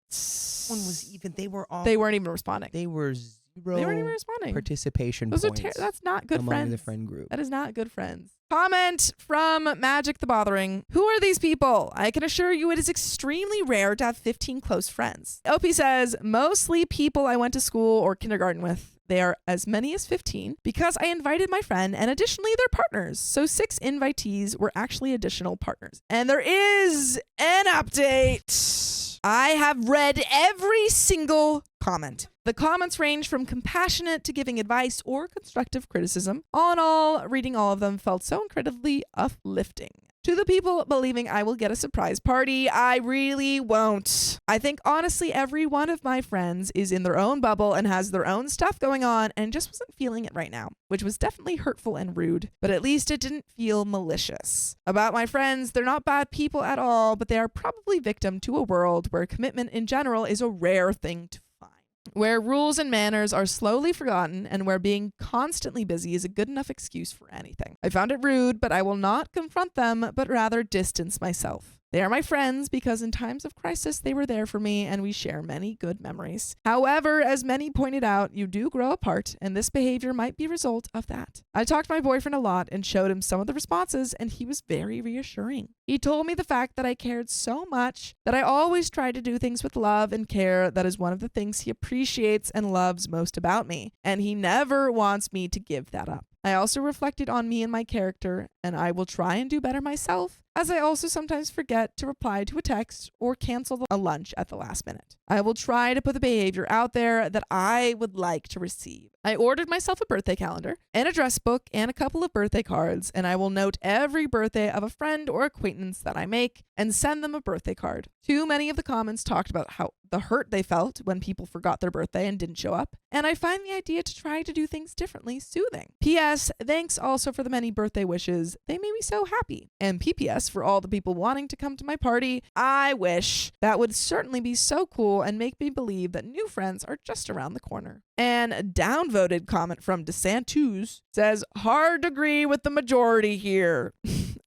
One was even. They were all. they weren't even responding. They were zero. They weren't even responding. Participation Those are points. that's not good among friends. the friend group. That is not good friends. Comment from Magic the Bothering. Who are these people? I can assure you it is extremely rare to have 15 close friends. OP says, mostly people I went to school or kindergarten with. They are as many as 15 because I invited my friend and additionally their partners. So 6 invitees were actually additional partners. And there is an update. I have read every single comment. The comments range from compassionate to giving advice or constructive criticism. All in all, reading all of them felt so incredibly uplifting. To the people believing I will get a surprise party, I really won't. I think honestly every one of my friends is in their own bubble and has their own stuff going on and just wasn't feeling it right now, which was definitely hurtful and rude, but at least it didn't feel malicious. About my friends, they're not bad people at all, but they are probably victim to a world where commitment in general is a rare thing to find, where rules and manners are slowly forgotten, and where being constantly busy is a good enough excuse for anything. I found it rude, but I will not confront them, but rather distance myself. They are my friends because in times of crisis, they were there for me and we share many good memories. However, as many pointed out, you do grow apart and this behavior might be a result of that. I talked to my boyfriend a lot and showed him some of the responses and he was very reassuring. He told me the fact that I cared so much, that I always tried to do things with love and care. That is one of the things he appreciates and loves most about me, and he never wants me to give that up. I also reflected on me and my character, and I will try and do better myself, as I also sometimes forget to reply to a text or cancel a lunch at the last minute. I will try to put the behavior out there that I would like to receive. I ordered myself a birthday calendar, an address book, and a couple of birthday cards, and I will note every birthday of a friend or acquaintance that I make and send them a birthday card. Too many of the comments talked about how the hurt they felt when people forgot their birthday and didn't show up, and I find the idea to try to do things differently soothing. P.S. Thanks also for the many birthday wishes. They made me so happy. And P.P.S. for all the people wanting to come to my party. I wish. That would certainly be so cool and make me believe that new friends are just around the corner. And a downvoted comment from DeSantus says, hard to agree with the majority here.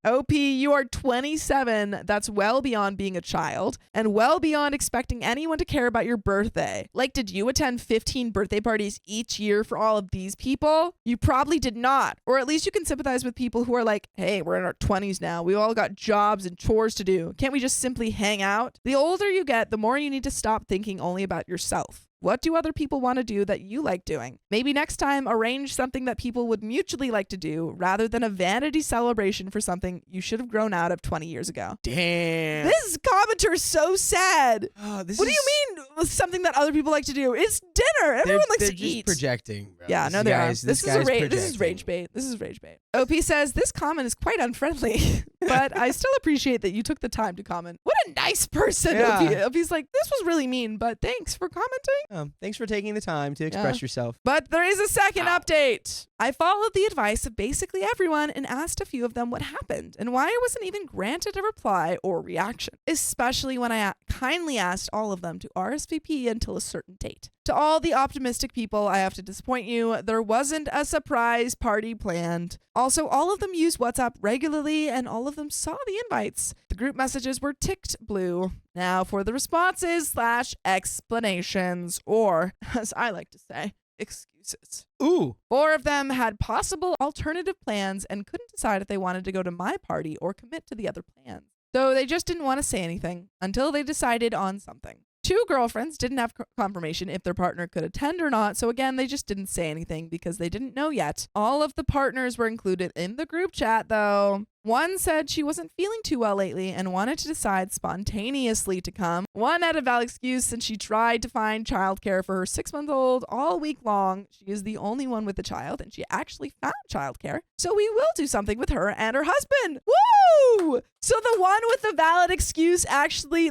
OP, you are 27. That's well beyond being a child and well beyond expecting anyone to care about your birthday. Like, did you attend 15 birthday parties each year for all of these people? You probably did not. Or at least you can sympathize with people who are like, hey, we're in our 20s now. We all got jobs and chores to do. Can't we just simply hang out? The older you get, the more you need to stop thinking only about yourself. What do other people want to do that you like doing? Maybe next time arrange something that people would mutually like to do rather than a vanity celebration for something you should have grown out of 20 years ago. Damn. This commenter is so sad. What do you mean something that other people like to do? It's dinner. Everyone likes to just eat. Projecting, bro. Yeah, This no, they are. guy's- This is guy's this is rage projecting. bait. This is rage bait. OP says this comment is quite unfriendly, but I still appreciate that you took the time to comment. What a nice person. Yeah. OP's like, this was really mean, but thanks for commenting. Thanks for taking the time to express yourself. But there is a second update. I followed the advice of basically everyone and asked a few of them what happened and why I wasn't even granted a reply or reaction, especially when I kindly asked all of them to RSVP until a certain date. To all the optimistic people, I have to disappoint you. There wasn't a surprise party planned. Also, all of them use WhatsApp regularly and all of them saw the invites. The group messages were ticked blue. Now for the responses / explanations, or as I like to say, excuses. Ooh. 4 of them had possible alternative plans and couldn't decide if they wanted to go to my party or commit to the other plans. So they just didn't want to say anything until they decided on something. 2 girlfriends didn't have confirmation if their partner could attend or not, so again, they just didn't say anything because they didn't know yet. All of the partners were included in the group chat, though. One said she wasn't feeling too well lately and wanted to decide spontaneously to come. One had a valid excuse since she tried to find childcare for her 6-month-old all week long. She is the only one with a child and she actually found childcare. So we will do something with her and her husband. Woo! So the one with the valid excuse actually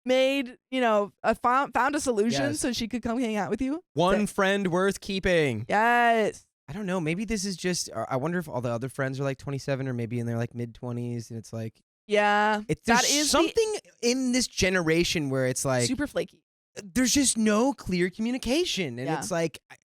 made, found a solution Yes. so she could come hang out with you. One friend worth keeping. Yes. I don't know. Maybe this is just. I wonder if all the other friends are like 27 or maybe in their mid-20s, and it's like. Yeah. There's That is something in this generation where it's like super flaky. there's just no clear communication, and Yeah.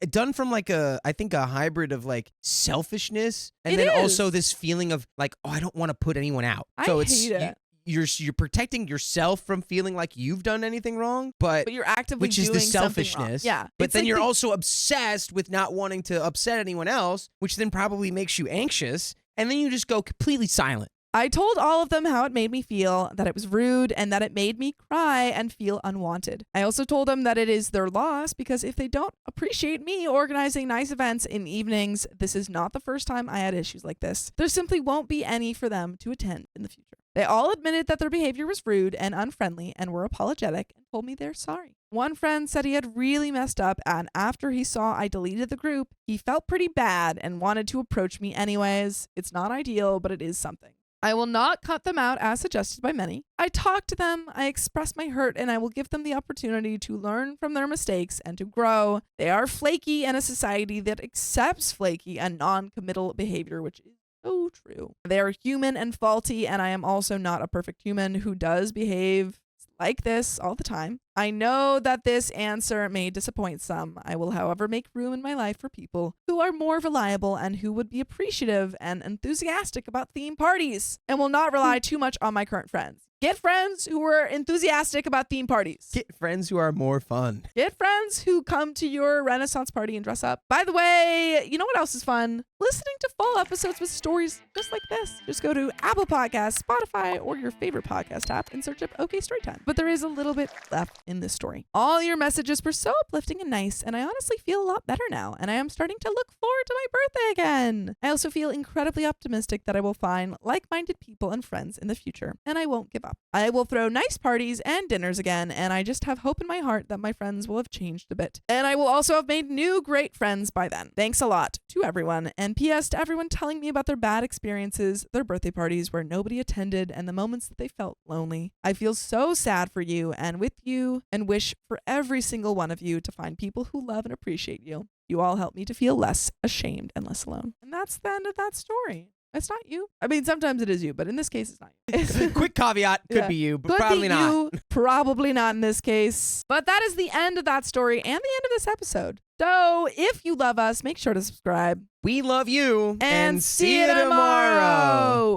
it's done from I think a hybrid of selfishness and It then is. also this feeling of oh, I don't want to put anyone out. I So it's hate it. you're protecting yourself from feeling like you've done anything wrong, but But you're actively which is doing the something wrong. selfishness. Yeah. But It's then like you're the- also obsessed with not wanting to upset anyone else, which then probably makes you anxious, and then you just go completely silent. I told all of them how it made me feel, that it was rude, and that it made me cry and feel unwanted. I also told them that it is their loss because if they don't appreciate me organizing nice events in evenings, this is not the first time I had issues like this. There simply won't be any for them to attend in the future. They all admitted that their behavior was rude and unfriendly and were apologetic and told me they're sorry. One friend said he had really messed up, and after he saw I deleted the group, he felt pretty bad and wanted to approach me anyways. It's not ideal, but it is something. I will not cut them out as suggested by many. I talk to them, I express my hurt, and I will give them the opportunity to learn from their mistakes and to grow. They are flaky in a society that accepts flaky and non-committal behavior, which is so true. They are human and faulty, and I am also not a perfect human who does behave like this all the time. I know that this answer may disappoint some. I will, however, make room in my life for people who are more reliable and who would be appreciative and enthusiastic about theme parties and will not rely too much on my current friends. Get friends who are enthusiastic about theme parties. Get friends who are more fun. Get friends who come to your Renaissance party and dress up. By the way, you know what else is fun? Listening to full episodes with stories just like this. Just go to Apple Podcasts, Spotify, or your favorite podcast app and search up OK Storytime. But there is a little bit left in this story. All your messages were so uplifting and nice, and I honestly feel a lot better now, and I am starting to look forward to my birthday again. I also feel incredibly optimistic that I will find like-minded people and friends in the future, and I won't give up. I will throw nice parties and dinners again, and I just have hope in my heart that my friends will have changed a bit. And I will also have made new great friends by then. Thanks a lot to everyone, and P.S. to everyone telling me about their bad experiences, their birthday parties where nobody attended, and the moments that they felt lonely. I feel so sad for you and with you, and wish for every single one of you to find people who love and appreciate you. You all help me to feel less ashamed and less alone. And that's the end of that story. It's not you. I mean, sometimes it is you, but in this case, it's not you. Quick caveat, could be you, but Could probably be not. you, probably not in this case. But that is the end of that story and the end of this episode. So if you love us, make sure to subscribe. We love you, And see you tomorrow.